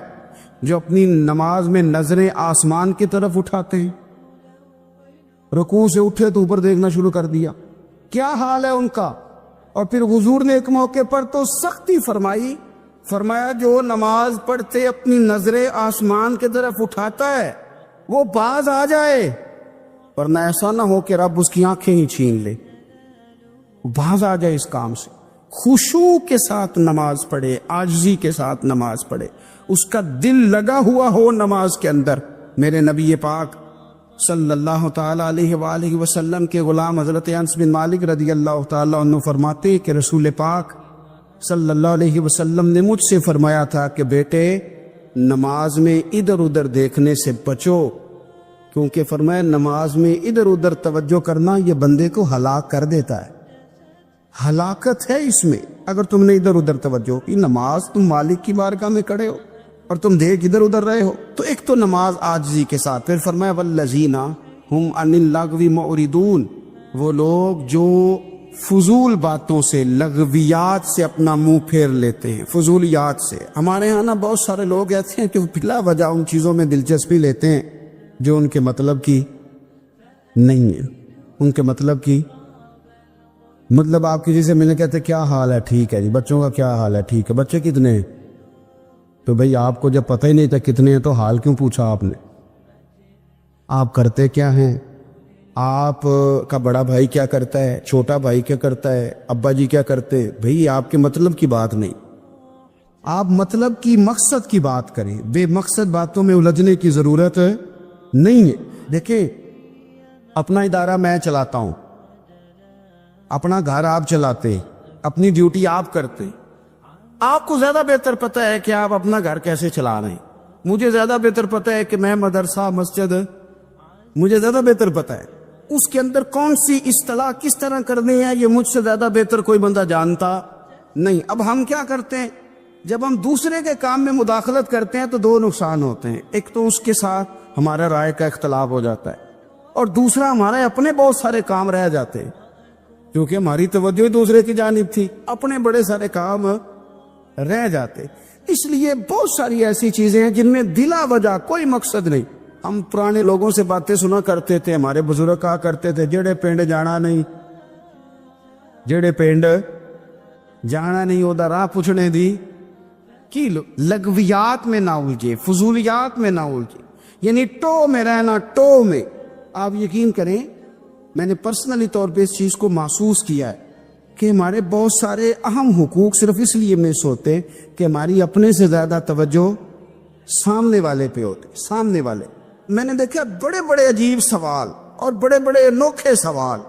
جو اپنی نماز میں نظریں آسمان کی طرف اٹھاتے ہیں، رکوع سے اٹھے تو اوپر دیکھنا شروع کر دیا، کیا حال ہے ان کا۔ اور پھر حضور نے ایک موقع پر تو سختی فرمائی، فرمایا جو نماز پڑھتے اپنی نظریں آسمان کی طرف اٹھاتا ہے وہ باز آ جائے، ورنہ ایسا نہ ہو کہ رب اس کی آنکھیں ہی چھین لے، باز آ جائے اس کام سے۔ خشوع کے ساتھ نماز پڑھے، عاجزی کے ساتھ نماز پڑھے، اس کا دل لگا ہوا ہو نماز کے اندر۔ میرے نبی پاک صلی اللہ تعالی علیہ وآلہ وسلم کے غلام حضرت انس بن مالک رضی اللہ تعالی عنہ فرماتے کہ رسول پاک صلی اللہ علیہ وسلم نے مجھ سے فرمایا تھا کہ بیٹے نماز میں ادھر ادھر دیکھنے سے بچو، کیونکہ فرمایا نماز میں ادھر ادھر توجہ کرنا یہ بندے کو ہلاک کر دیتا ہے، ہلاکت ہے اس میں۔ اگر تم نے ادھر ادھر توجہ کی، نماز تم مالک کی بارگاہ میں کھڑے ہو اور تم دیکھ ادھر ادھر رہے ہو، تو ایک تو نماز عاجزی کے ساتھ، پھر فرمایا والذین ہم عن اللغو معرضون، وہ لوگ جو فضول باتوں سے، لغویات سے اپنا منہ پھیر لیتے ہیں، فضولیات سے۔ ہمارے ہاں نا بہت سارے لوگ ایسے ہیں کہ بلا وجہ ان چیزوں میں دلچسپی لیتے ہیں جو ان کے مطلب کی نہیں ہے، ان کے مطلب کی مطلب آپ کسی سے ملنے کہتے کیا حال ہے، ٹھیک ہے جی، بچوں کا کیا حال ہے، ٹھیک ہے، بچے کتنے ہیں؟ تو بھئی آپ کو جب پتہ ہی نہیں تھا کتنے ہیں تو حال کیوں پوچھا آپ نے؟ آپ کرتے کیا ہیں؟ آپ کا بڑا بھائی کیا کرتا ہے، چھوٹا بھائی کیا کرتا ہے، ابا جی کیا کرتے؟ بھئی آپ کے مطلب کی بات نہیں، آپ مطلب کی مقصد کی بات کریں، بے مقصد باتوں میں الجھنے کی ضرورت نہیں ہے۔ دیکھیں اپنا ادارہ میں چلاتا ہوں، اپنا گھر آپ چلاتے، اپنی ڈیوٹی آپ کرتے، آپ کو زیادہ بہتر پتہ ہے کہ آپ اپنا گھر کیسے چلا رہے ہیں، مجھے زیادہ بہتر پتہ ہے کہ میں مدرسہ مسجد، مجھے زیادہ بہتر پتہ ہے اس کے اندر کون سی اصطلاح کس طرح کرنی ہے، یہ مجھ سے زیادہ بہتر کوئی بندہ جانتا نہیں۔ اب ہم کیا کرتے ہیں، جب ہم دوسرے کے کام میں مداخلت کرتے ہیں تو دو نقصان ہوتے ہیں، ایک تو اس کے ساتھ ہمارا رائے کا اختلاف ہو جاتا ہے، اور دوسرا ہمارے اپنے بہت سارے کام رہ جاتے ہیں، کیونکہ ہماری توجہ دوسرے کی جانب تھی، اپنے بڑے سارے کام رہ جاتے. اس لیے بہت ساری ایسی چیزیں ہیں جن میں بلا وجہ کوئی مقصد نہیں. ہم پرانے لوگوں سے باتیں سنا کرتے تھے, ہمارے بزرگ کہا کرتے تھے جڑے پنڈ جانا نہیں, جڑے پنڈ جانا نہیں اودا راہ پوچھنے دی کی لغویات میں نہ الجھے, فضولیات میں نہ الجھے, یعنی ٹو میں رہنا, ٹو میں. آپ یقین کریں میں نے پرسنلی طور پہ اس چیز کو محسوس کیا ہے کہ ہمارے بہت سارے اہم حقوق صرف اس لیے مس ہوتے ہیں کہ ہماری اپنے سے زیادہ توجہ سامنے والے پہ ہوتے, سامنے والے. میں نے دیکھا بڑے بڑے عجیب سوال اور بڑے بڑے انوکھے سوال,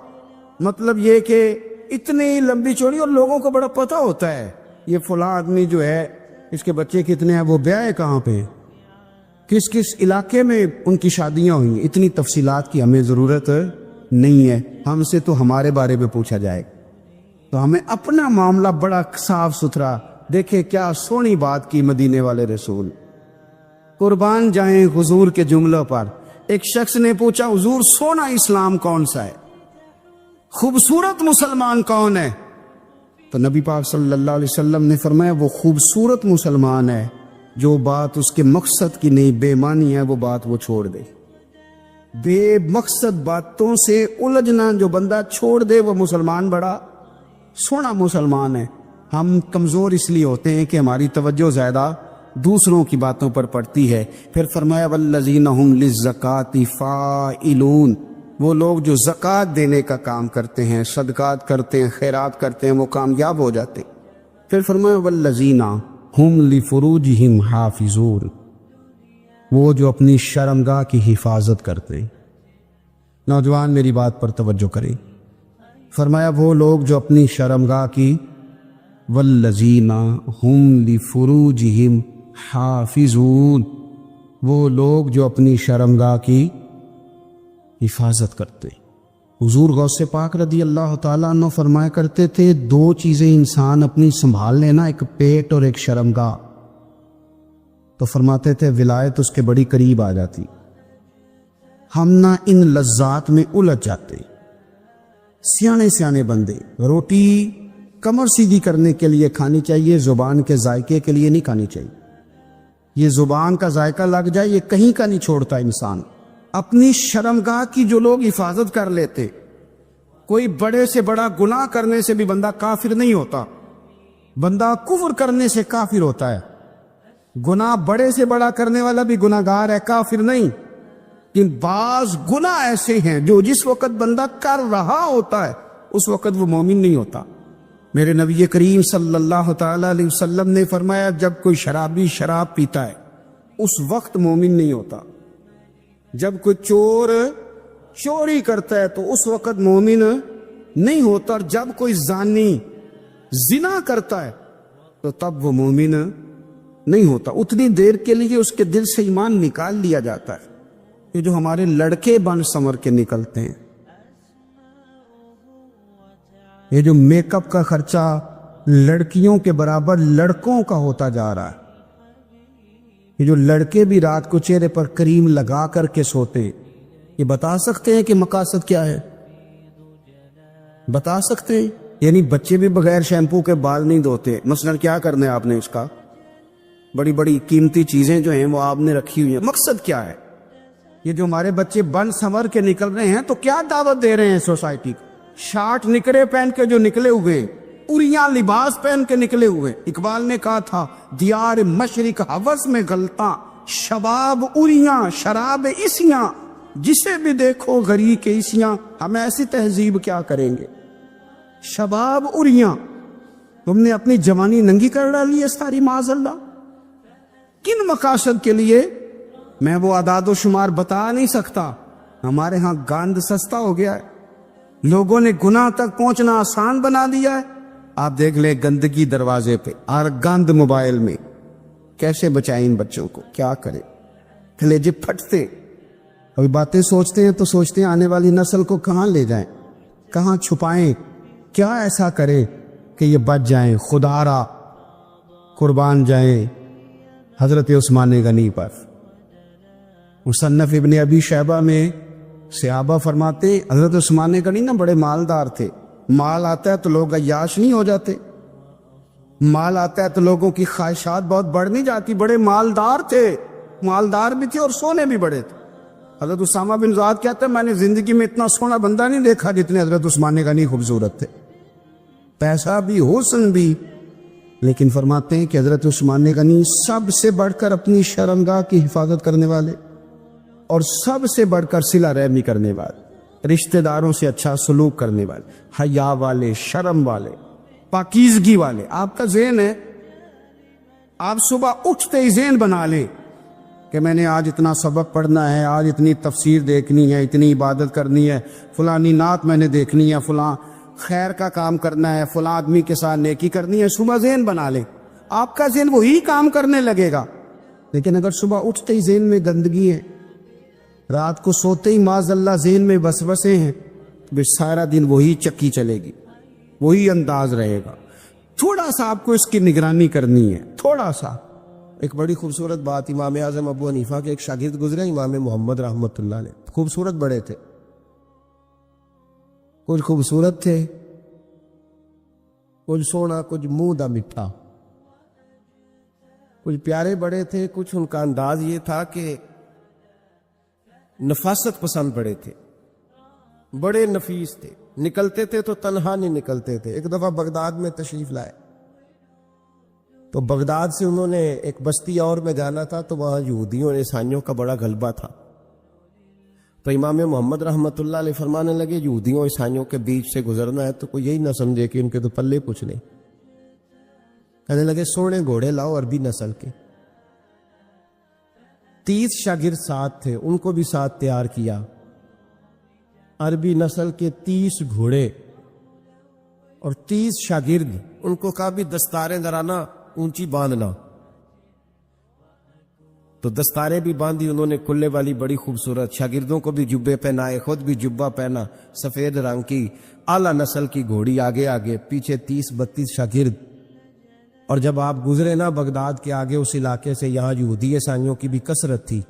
مطلب یہ کہ اتنی لمبی چوڑی, اور لوگوں کو بڑا پتہ ہوتا ہے یہ فلاں آدمی جو ہے اس کے بچے کتنے ہیں, وہ بیاہ ہے کہاں پہ, کس کس علاقے میں ان کی شادیاں ہوئی ہیں. اتنی تفصیلات کی ہمیں ضرورت نہیں ہے. ہم سے تو ہمارے بارے میں پوچھا جائے تو ہمیں اپنا معاملہ بڑا صاف ستھرا. دیکھیں کیا سونی بات کی مدینے والے رسول, قربان جائیں حضور کے جملوں پر. ایک شخص نے پوچھا حضور سونا اسلام کون سا ہے, خوبصورت مسلمان کون ہے؟ تو نبی پاک صلی اللہ علیہ وسلم نے فرمایا وہ خوبصورت مسلمان ہے جو بات اس کے مقصد کی نہیں, بے معنی ہے وہ بات وہ چھوڑ دے. بے مقصد باتوں سے الجھنا جو بندہ چھوڑ دے وہ مسلمان بڑا سونا مسلمان ہے. ہم کمزور اس لیے ہوتے ہیں کہ ہماری توجہ زیادہ دوسروں کی باتوں پر پڑتی ہے. پھر فرمایا والذین هم للزکاۃ فاعلون, وہ لوگ جو زکوٰۃ دینے کا کام کرتے ہیں, صدقات کرتے ہیں, خیرات کرتے ہیں, وہ کامیاب ہو جاتے. پھر فرمایا والذین هم لفروجہم حافظون, وہ جو اپنی شرمگاہ کی حفاظت کرتے ہیں. نوجوان میری بات پر توجہ کریں. فرمایا وہ لوگ جو اپنی شرمگاہ کی, والذین هم لفروجہم حافظون, وہ لوگ جو اپنی شرمگاہ کی حفاظت کرتے. حضور غوث پاک رضی اللہ تعالیٰ عنہ فرمایا کرتے تھے دو چیزیں انسان اپنی سنبھال لینا, ایک پیٹ اور ایک شرمگاہ. تو فرماتے تھے ولایت اس کے بڑی قریب آ جاتی. ہم نہ ان لذات میں الجھ جاتے. سیانے سیانے بندے روٹی کمر سیدھی کرنے کے لیے کھانی چاہیے, زبان کے ذائقے کے لیے نہیں کھانی چاہیے. یہ زبان کا ذائقہ لگ جائے یہ کہیں کا نہیں چھوڑتا انسان. اپنی شرمگاہ کی جو لوگ حفاظت کر لیتے, کوئی بڑے سے بڑا گناہ کرنے سے بھی بندہ کافر نہیں ہوتا, بندہ کفر کرنے سے کافر ہوتا ہے. گناہ بڑے سے بڑا کرنے والا بھی گناہگار ہے, کافر نہیں. لیکن بعض گناہ ایسے ہیں جو جس وقت بندہ کر رہا ہوتا ہے اس وقت وہ مومن نہیں ہوتا. میرے نبی کریم صلی اللہ تعالی علیہ وسلم نے فرمایا جب کوئی شرابی شراب پیتا ہے اس وقت مومن نہیں ہوتا. جب کوئی چور چوری کرتا ہے تو اس وقت مومن نہیں ہوتا, اور جب کوئی زانی زنا کرتا ہے تو تب وہ مومن نہیں ہوتا. اتنی دیر کے لیے اس کے دل سے ایمان نکال لیا جاتا ہے. یہ جو ہمارے لڑکے بن سمر کے نکلتے ہیں, یہ جو میک اپ کا خرچہ لڑکیوں کے برابر لڑکوں کا ہوتا جا رہا ہے, یہ جو لڑکے بھی رات کو چہرے پر کریم لگا کر کے سوتے, یہ بتا سکتے ہیں کہ مقاصد کیا ہے؟ بتا سکتے ہیں؟ یعنی بچے بھی بغیر شیمپو کے بال نہیں دھوتے. مثلا کیا کرنا ہے آپ نے اس کا, بڑی بڑی قیمتی چیزیں جو ہیں وہ آپ نے رکھی ہوئی ہیں, مقصد کیا ہے؟ یہ جو ہمارے بچے بن سنور کے نکل رہے ہیں تو کیا دعوت دے رہے ہیں سوسائٹی کو؟ شارٹ نکرے پہن کے جو نکلے ہوئے, اریاں لباس پہن کے نکلے ہوئے. اقبال نے کہا تھا دیار مشرق حوث میں غلطاں, شباب اریاں شراب اسیاں, جسے بھی دیکھو غری کے اسیاں. ہم ایسی تہذیب کیا کریں گے؟ شباب اریاں, تم نے اپنی جوانی ننگی کر ڈالی ہے ساری معاذ اللہ. کن مقاصد کے لیے؟ میں وہ اعداد و شمار بتا نہیں سکتا. ہمارے ہاں گاند سستا ہو گیا ہے, لوگوں نے گناہ تک پہنچنا آسان بنا دیا ہے. آپ دیکھ لیں گندگی دروازے پہ اور گند موبائل میں. کیسے بچائیں ان بچوں کو, کیا کریں؟ کلیجے پھٹتے. ابھی باتیں سوچتے ہیں تو سوچتے ہیں آنے والی نسل کو کہاں لے جائیں, کہاں چھپائیں, کیا ایسا کریں کہ یہ بچ جائیں. خدا را قربان جائیں حضرت عثمان غنی پر. مصنف ابن ابی شیبہ میں صحابہ فرماتے حضرت عثمان غنی نا بڑے مالدار تھے. مال آتا ہے تو لوگ عیاش نہیں ہو جاتے. مال آتا ہے تو لوگوں کی خواہشات بہت بڑھ نہیں جاتی. بڑے مالدار تھے, مالدار بھی تھے اور سونے بھی بڑے تھے. حضرت اسامہ بن زیاد کہتے ہیں میں نے زندگی میں اتنا سونا بندہ نہیں دیکھا جتنے حضرت عثمان غنی خوبصورت تھے, پیسہ بھی حسن بھی. لیکن فرماتے ہیں کہ حضرت عثمان غنی سب سے بڑھ کر اپنی شرمگاہ کی حفاظت کرنے والے اور سب سے بڑھ کر صلہ رحمی کرنے والے, رشتہ داروں سے اچھا سلوک کرنے والے, حیا والے, شرم والے, پاکیزگی والے. آپ کا ذہن ہے, آپ صبح اٹھتے ہی ذہن بنا لیں کہ میں نے آج اتنا سبق پڑھنا ہے, آج اتنی تفسیر دیکھنی ہے, اتنی عبادت کرنی ہے, فلانی نعت میں نے دیکھنی ہے, فلاں خیر کا کام کرنا ہے, فلاں آدمی کے ساتھ نیکی کرنی ہے. صبح ذہن بنا لیں, آپ کا ذہن وہی کام کرنے لگے گا. لیکن اگر صبح اٹھتے ہی ذہن میں گندگی ہے, رات کو سوتے ہی معاذ اللہ ذہن میں وسوسے ہیں, تو سارا دن وہی چکی چلے گی, وہی انداز رہے گا. تھوڑا سا آپ کو اس کی نگرانی کرنی ہے, تھوڑا سا. ایک بڑی خوبصورت بات, امام اعظم ابو حنیفہ کے ایک شاگرد گزرے امام محمد رحمۃ اللہ علیہ, خوبصورت بڑے تھے, کچھ خوبصورت تھے, کچھ سونا, کچھ منہ دا میٹھا, کچھ پیارے بڑے تھے, کچھ ان کا انداز یہ تھا کہ نفاست پسند بڑے تھے, بڑے نفیس تھے. نکلتے تھے تو تنہا نہیں نکلتے تھے. ایک دفعہ بغداد میں تشریف لائے تو بغداد سے انہوں نے ایک بستی اور میں جانا تھا, تو وہاں یہودیوں اور عیسائیوں کا بڑا غلبہ تھا. تو امام محمد رحمۃ اللہ علیہ فرمانے لگے یہودیوں عیسائیوں کے بیچ سے گزرنا ہے تو کوئی یہی نہ سمجھے کہ ان کے تو پلے کچھ نہیں. کہنے لگے سونے گھوڑے لاؤ عربی نسل کے. 30 شاگرد ساتھ تھے, ان کو بھی ساتھ تیار کیا. عربی نسل کے 30 گھوڑے اور 30 شاگرد, ان کو کہا بھی دستاریں درانا اونچی باندھنا. تو دستاریں بھی باندھی انہوں نے, کلے والی بڑی خوبصورت. شاگردوں کو بھی جبے پہنائے, خود بھی جبہ پہنا, سفید رنگ کی اعلیٰ نسل کی گھوڑی آگے آگے, پیچھے 30-32 شاگرد. اور جب آپ گزرے نا بغداد کے آگے اس علاقے سے, یہاں یہودی عیسائیوں کی بھی کثرت تھی.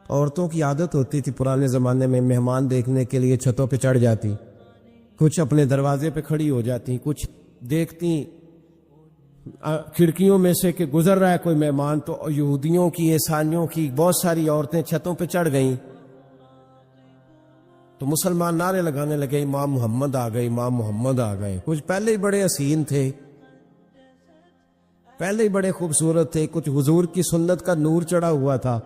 عورتوں کی عادت ہوتی تھی پرانے زمانے میں مہمان دیکھنے کے لیے چھتوں پہ چڑھ جاتی, کچھ اپنے دروازے پہ کھڑی ہو جاتی, کچھ دیکھتی کھڑکیوں میں سے کہ گزر رہا ہے کوئی مہمان. تو یہودیوں کی عیسائیوں کی بہت ساری عورتیں چھتوں پہ چڑھ گئیں. تو مسلمان نعرے لگانے لگے امام محمد آ گئے, امام محمد آ گئے. کچھ پہلے ہی بڑے حسین تھے, پہلے ہی بڑے خوبصورت تھے, کچھ حضور کی سنت کا نور چڑھا ہوا تھا,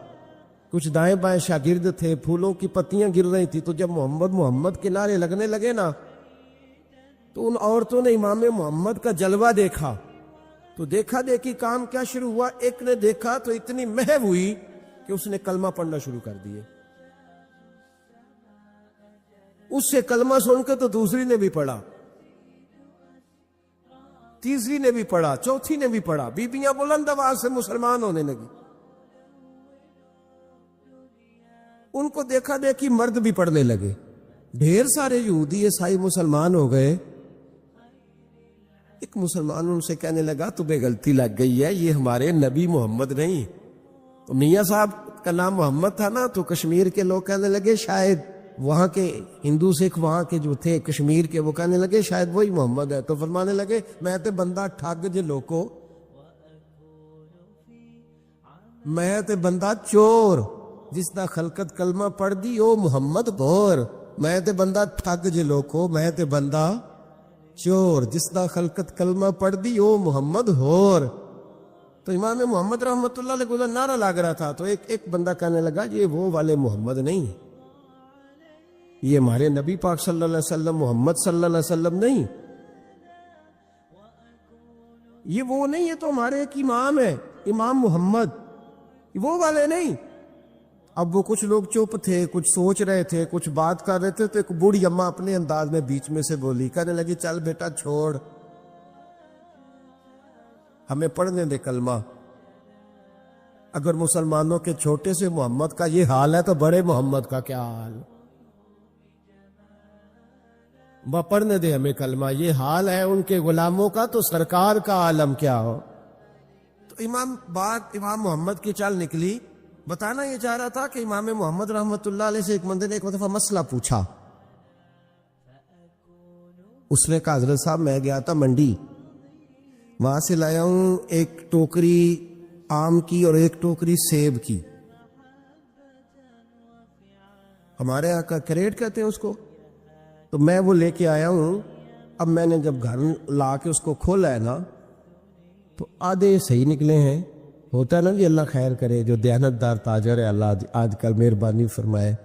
کچھ دائیں بائیں شاگرد تھے, پھولوں کی پتیاں گر رہی تھی. تو جب محمد محمد کے نعرے لگنے لگے نا, تو ان عورتوں نے امام محمد کا جلوہ دیکھا. تو دیکھا دیکھی کام کیا شروع ہوا, ایک نے دیکھا تو اتنی محو ہوئی کہ اس نے کلمہ پڑھنا شروع کر دیے. اس سے کلمہ سن کے تو دوسری نے بھی پڑھا, تیسری نے بھی پڑھا, چوتھی نے بھی پڑھا. بیبیاں بلند آواز سے مسلمان ہونے لگی. ان کو دیکھا دیکھی مرد بھی پڑھنے لگے. ڈھیر سارے یہودی عیسائی مسلمان ہو گئے. ایک مسلمان ان سے کہنے لگا تمہیں غلطی لگ گئی ہے, یہ ہمارے نبی محمد نہیں. تو میاں صاحب کا نام محمد تھا نا, تو کشمیر کے لوگ کہنے لگے شاید وہاں کے ہندو سکھ وہاں کے جو تھے کشمیر کے, وہ کہنے لگے شاید وہی محمد ہے. تو فرمانے لگے میں تے بندہ ٹھگ جے لوکو, میں تے بندہ چور, جس دا خلقت کلمہ پڑھ دی او محمد بور. میں تے بندہ ٹھگ جے لوکو, میں تے بندہ چور, جس دا خلقت کلمہ پڑھ دی او محمد ہور. تو امام محمد رحمۃ اللہ علیہ کو نعرہ لگ رہا تھا. تو ایک بندہ کہنے لگا یہ وہ والے محمد نہیں, یہ ہمارے نبی پاک صلی اللہ علیہ وسلم محمد صلی اللہ علیہ وسلم نہیں, یہ وہ نہیں, یہ تو ہمارے ایک امام ہے امام محمد, وہ والے نہیں. اب وہ کچھ لوگ چپ تھے, کچھ سوچ رہے تھے, کچھ بات کر رہے تھے. تو ایک بوڑھی اماں اپنے انداز میں بیچ میں سے بولی, کہنے لگی چل بیٹا چھوڑ, ہمیں پڑھنے دے کلمہ. اگر مسلمانوں کے چھوٹے سے محمد کا یہ حال ہے تو بڑے محمد کا کیا حال. پڑھنے دے ہمیں کلمہ, یہ حال ہے ان کے غلاموں کا تو سرکار کا عالم کیا ہو. تو امام محمد کی چال نکلی. بتانا یہ چاہ رہا تھا کہ امام محمد رحمۃ اللہ علیہ سے ایک بندے نے ایک دفعہ مسئلہ پوچھا. اس نے کہا حضرت صاحب میں گیا تھا منڈی, وہاں سے لایا ہوں ایک ٹوکری آم کی اور ایک ٹوکری سیب کی. ہمارے یہاں کا کریٹ کہتے ہیں اس کو. تو میں وہ لے کے آیا ہوں. اب میں نے جب گھر لا کے اس کو کھولا ہے نا تو آدھے صحیح نکلے ہیں. ہوتا ہے نا جی اللہ خیر کرے, جو دیانتدار تاجر ہے اللہ آج کل مہربانی فرمائے.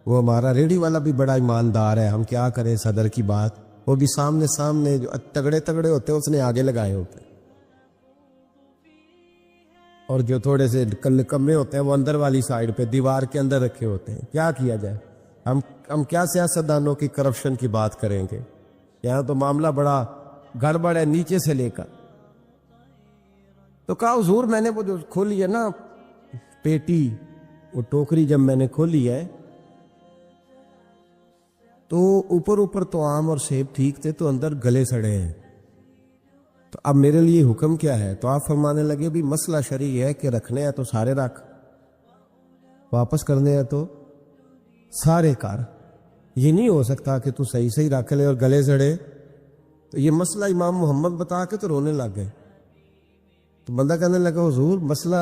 وہ ہمارا ریڑھی والا بھی بڑا ایماندار ہے. ہم کیا کریں صدر کی بات, وہ بھی سامنے جو تگڑے تگڑے ہوتے ہیں اس نے آگے لگائے ہوتے ہیں, اور جو تھوڑے سے کمے ہوتے ہیں وہ اندر والی سائڈ پہ دیوار کے اندر رکھے ہوتے ہیں. کیا کیا جائے, ہم کیا سیاستدانوں کی کرپشن کی بات کریں گے. یہاں تو معاملہ بڑا گڑبڑ ہے نیچے سے لے کر. تو کہا حضور میں نے وہ جو کھولی ہے نا پیٹی, وہ ٹوکری جب میں نے کھولی ہے تو اوپر تو آم اور سیب ٹھیک تھے, تو اندر گلے سڑے ہیں. تو اب میرے لیے حکم کیا ہے؟ تو آپ فرمانے لگے بھی مسئلہ شرعی ہے کہ رکھنے ہیں تو سارے رکھ, واپس کرنے ہیں تو سارے کر. یہ نہیں ہو سکتا کہ تو صحیح رکھ لے اور گلے سڑے. تو یہ مسئلہ امام محمد بتا کے تو رونے لگ گئے. تو بندہ کہنے لگا حضور مسئلہ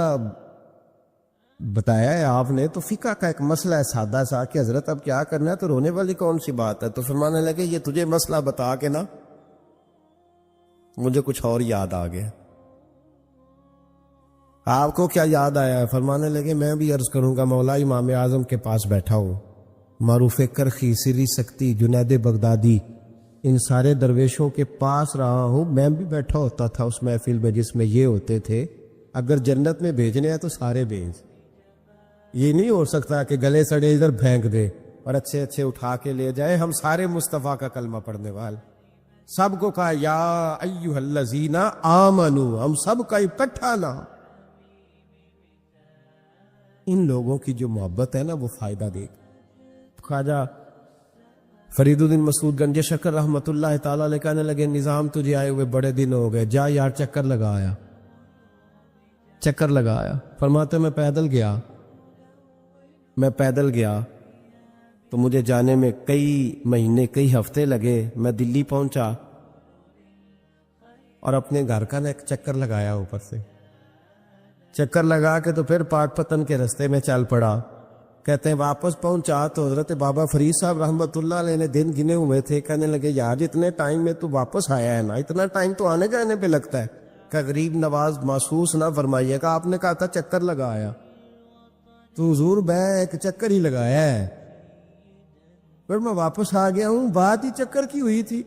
بتایا ہے آپ نے, تو فقہ کا ایک مسئلہ ہے سادہ سا کہ حضرت اب کیا کرنا ہے, تو رونے والی کون سی بات ہے؟ تو فرمانے لگے یہ تجھے مسئلہ بتا کے نا مجھے کچھ اور یاد آ گیا. آپ کو کیا یاد آیا ہے؟ فرمانے لگے میں بھی عرض کروں گا, مولا امام اعظم کے پاس بیٹھا ہوں, معروف کرخی, سری سکتی, جنید بغدادی, ان سارے درویشوں کے پاس رہا ہوں. میں بھی بیٹھا ہوتا تھا اس محفل میں جس میں یہ ہوتے تھے. اگر جنت میں بھیجنے ہیں تو سارے بھیج. یہ نہیں ہو سکتا کہ گلے سڑے ادھر پھینک دے اور اچھے اچھے اٹھا کے لے جائے. ہم سارے مصطفیٰ کا کلمہ پڑھنے والے, سب کو کہا یا ایھا الذین آمنو, ہم سب کا اکٹھا نہ. ان لوگوں کی جو محبت ہے نا وہ فائدہ دے گی. خواجہ فرید الدین مسعود گنج شکر رحمت اللہ تعالیٰ علیہ کہنے لگے نظام تجھے آئے ہوئے بڑے دن ہو گئے, جا یار چکر لگایا. فرماتے میں پیدل گیا تو مجھے جانے میں کئی مہینے کئی ہفتے لگے. میں دلی پہنچا اور اپنے گھر کا نا ایک چکر لگایا, اوپر سے چکر لگا کے تو پھر پاک پتن کے رستے میں چل پڑا. کہتے ہیں واپس پہنچا تو حضرت بابا فرید صاحب رحمت اللہ علیہ نے دن گنے ہوئے تھے. کہنے لگے یار اتنے ٹائم میں تو واپس آیا ہے نا, اتنا ٹائم تو آنے جانے پہ لگتا ہے, کہ غریب نواز محسوس نہ فرمائیے گا. آپ نے کہا تھا چکر لگایا, تو حضور میں ایک چکر ہی لگایا ہے, پھر میں واپس آ گیا ہوں. بات ہی چکر کی ہوئی تھی.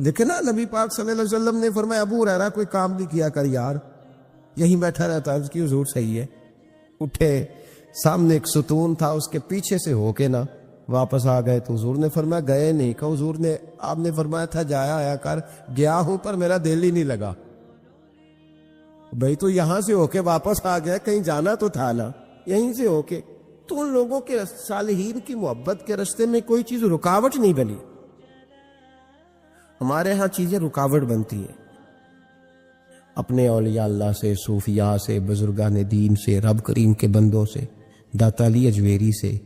دیکھے نا نبی پاک صلی اللہ علیہ وسلم نے فرمایا ابو ہریرہ کوئی کام نہیں کیا کر یار, یہیں بیٹھا رہتا. عرض کی حضور صحیح ہے. اٹھے, سامنے ایک ستون تھا, اس کے پیچھے سے ہو کے نا واپس آ گئے. تو حضور نے فرمایا گئے نہیں. کہ حضور نے آپ نے فرمایا تھا جایا آیا کر. گیا ہوں پر میرا دل ہی نہیں لگا. بھئی تو یہاں سے ہو کے واپس آ گیا, کہیں جانا تو تھا نا, یہیں سے ہو کے. تو ان لوگوں کے صالحین کی محبت کے راستے میں کوئی چیز رکاوٹ نہیں بنی. ہمارے ہاں چیزیں رکاوٹ بنتی ہیں, اپنے اولیاء اللہ سے, صوفیاء سے, بزرگان دین سے, رب کریم کے بندوں سے, داتا علی اجمیری سے,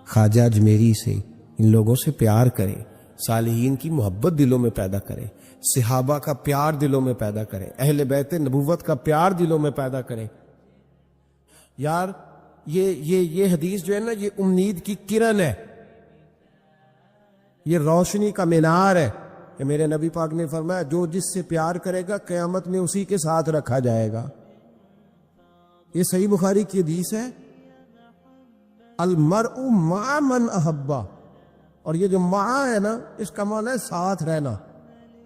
خواجہ اجمیری سے, ان لوگوں سے پیار کریں, صالحین کی محبت دلوں میں پیدا کریں, صحابہ کا پیار دلوں میں پیدا کریں, اہل بیت نبوت کا پیار دلوں میں پیدا کریں. یار یہ حدیث جو ہے نا یہ امید کی کرن ہے, یہ روشنی کا مینار ہے کہ میرے نبی پاک نے فرمایا جو جس سے پیار کرے گا قیامت میں اسی کے ساتھ رکھا جائے گا. یہ صحیح بخاری کی حدیث ہے, المرء مع من احبہ. اور یہ جو مع ہے نا اس کا معنی ہے ساتھ رہنا.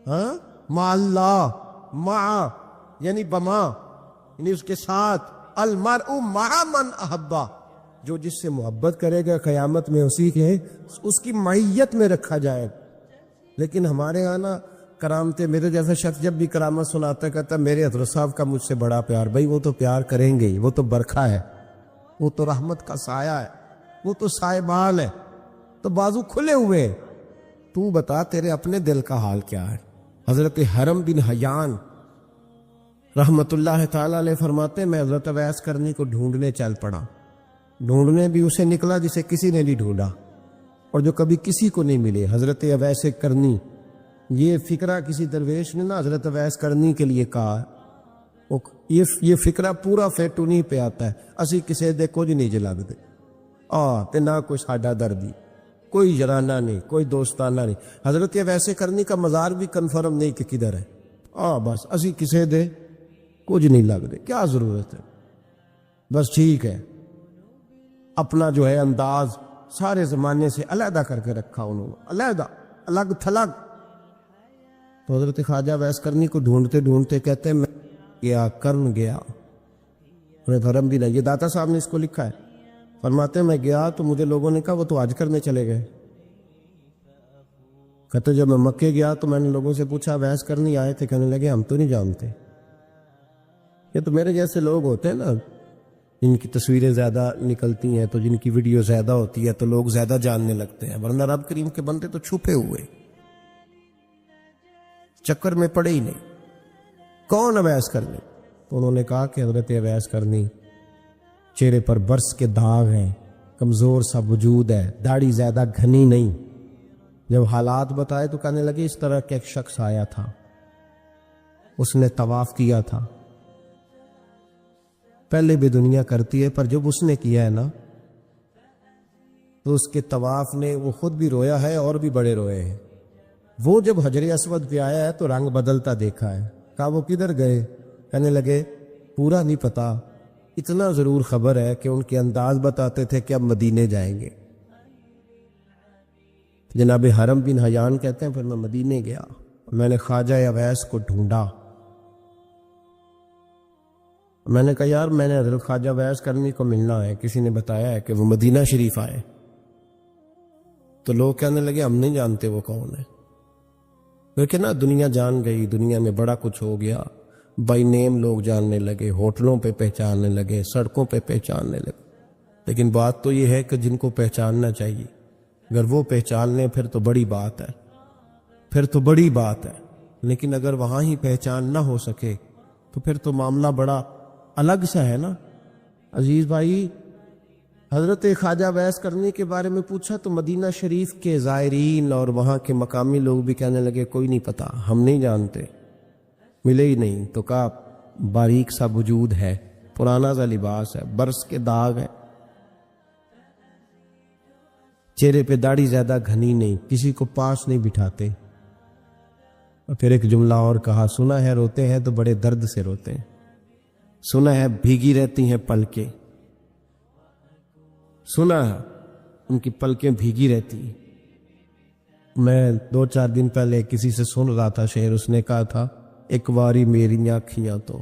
ہاں, مع اللہ, مع یعنی بما یعنی اس کے ساتھ. المرء مع من احبہ, جو جس سے محبت کرے گا قیامت میں اسی کے اس کی معیت میں رکھا جائے. لیکن ہمارے یہاں نا کرامتے, میرے جیسا شخص جب بھی کرامت سناتا کہتا میرے حضرت صاحب کا مجھ سے بڑا پیار. بھائی وہ تو پیار کریں گے, وہ تو برکھا ہے, وہ تو رحمت کا سایہ ہے, وہ تو سائبان ہے, تو بازو کھلے ہوئے. تو بتا تیرے اپنے دل کا حال کیا ہے. حضرت حرم بن حیان رحمت اللہ تعالیٰ علیہ فرماتے میں حضرت اویس کرنی کو ڈھونڈنے چل پڑا. ڈھونڈنے بھی اسے نکلا جسے کسی نے نہیں ڈھونڈا, اور جو کبھی کسی کو نہیں ملے. حضرت اویس کرنی یہ فکرہ کسی درویش نے نا حضرت اویس کرنی کے لیے کہا ہے، یہ فکرہ پورا فیٹونی پہ آتا ہے، اسی کسی دے کچھ نہیں جلگ دے تے نہ کوئی ساڈا دردی، کوئی جرانہ نہیں، کوئی دوستانہ نہیں۔ حضرت ویسے کرنی کا مزار بھی کنفرم نہیں کہ کدھر ہے، بس اسی کسی دے کچھ نہیں لگ دے، کیا ضرورت ہے، بس ٹھیک ہے۔ اپنا جو ہے انداز سارے زمانے سے علیحدہ کر کے رکھا انہوں نے، علیحدہ، الگ تھلگ۔ تو حضرت خواجہ ویس کرنی کو ڈھونڈتے ڈھونڈتے کہتے ہیں میں گیا، کرن گیا، انہیں دھرم بھی نہیں، یہ داتا صاحب نے اس کو لکھا ہے، فرماتے ہیں میں گیا تو مجھے لوگوں نے کہا وہ تو حج کرنے چلے گئے۔ کہتے جب میں مکے گیا تو میں نے لوگوں سے پوچھا ویس کرنی آئے تھے، کہنے لگے ہم تو نہیں جانتے۔ یہ تو میرے جیسے لوگ ہوتے ہیں نا، جن کی تصویریں زیادہ نکلتی ہیں تو جن کی ویڈیو زیادہ ہوتی ہے تو لوگ زیادہ جاننے لگتے ہیں، ورنہ رب کریم کے بندے تو چھپے ہوئے، چکر میں پڑے ہی نہیں۔ کون اویس کرنی؟ تو انہوں نے کہا کہ حضرت اویس کرنی، چہرے پر برس کے داغ ہیں، کمزور سا وجود ہے، داڑھی زیادہ گھنی نہیں۔ جب حالات بتائے تو کہنے لگے اس طرح کا ایک شخص آیا تھا، اس نے طواف کیا تھا، پہلے بھی دنیا کرتی ہے پر جب اس نے کیا ہے نا تو اس کے طواف نے وہ خود بھی رویا ہے اور بھی بڑے روئے ہیں۔ وہ جب حجر اسود پہ آیا ہے تو رنگ بدلتا دیکھا ہے۔ کہا وہ کدھر گئے؟ کہنے لگے پورا نہیں پتا، اتنا ضرور خبر ہے کہ ان کے انداز بتاتے تھے کہ اب مدینے جائیں گے۔ جناب حرم بن حیان کہتے ہیں پھر میں مدینے گیا، میں نے خواجہ اویس کو ڈھونڈا، میں نے کہا یار میں نے حضرت خواجہ اویس کرنی کو ملنا ہے، کسی نے بتایا ہے کہ وہ مدینہ شریف آئے۔ تو لوگ کہنے لگے ہم نہیں جانتے وہ کون ہے، لیکن نا دنیا جان گئی، دنیا میں بڑا کچھ ہو گیا، بائی نیم لوگ جاننے لگے، ہوٹلوں پہ پہچاننے لگے، سڑکوں پہ پہچاننے لگے۔ لیکن بات تو یہ ہے کہ جن کو پہچاننا چاہیے اگر وہ پہچان لیں پھر تو بڑی بات ہے، پھر تو بڑی بات ہے۔ لیکن اگر وہاں ہی پہچان نہ ہو سکے تو پھر تو معاملہ بڑا الگ سا ہے نا۔ عزیز بھائی، حضرت خواجہ ویس کرنی کے بارے میں پوچھا تو مدینہ شریف کے زائرین اور وہاں کے مقامی لوگ بھی کہنے لگے کوئی نہیں پتا، ہم نہیں جانتے، ملے ہی نہیں۔ تو کہا باریک سا وجود ہے، پرانا سا لباس ہے، برس کے داغ ہے، چہرے پہ داڑھی زیادہ گھنی نہیں، کسی کو پاس نہیں بٹھاتے۔ اور پھر ایک جملہ اور کہا، سنا ہے روتے ہیں تو بڑے درد سے روتے ہیں، سنا ہے بھیگی رہتی ہیں پلکیں، سنا ہے ان کی پلکیں بھیگی رہتی ہیں۔ میں 2-4 دن پہلے کسی سے سن رہا تھا شعر، اس نے کہا تھا ایک واری میری آنکھیاں تو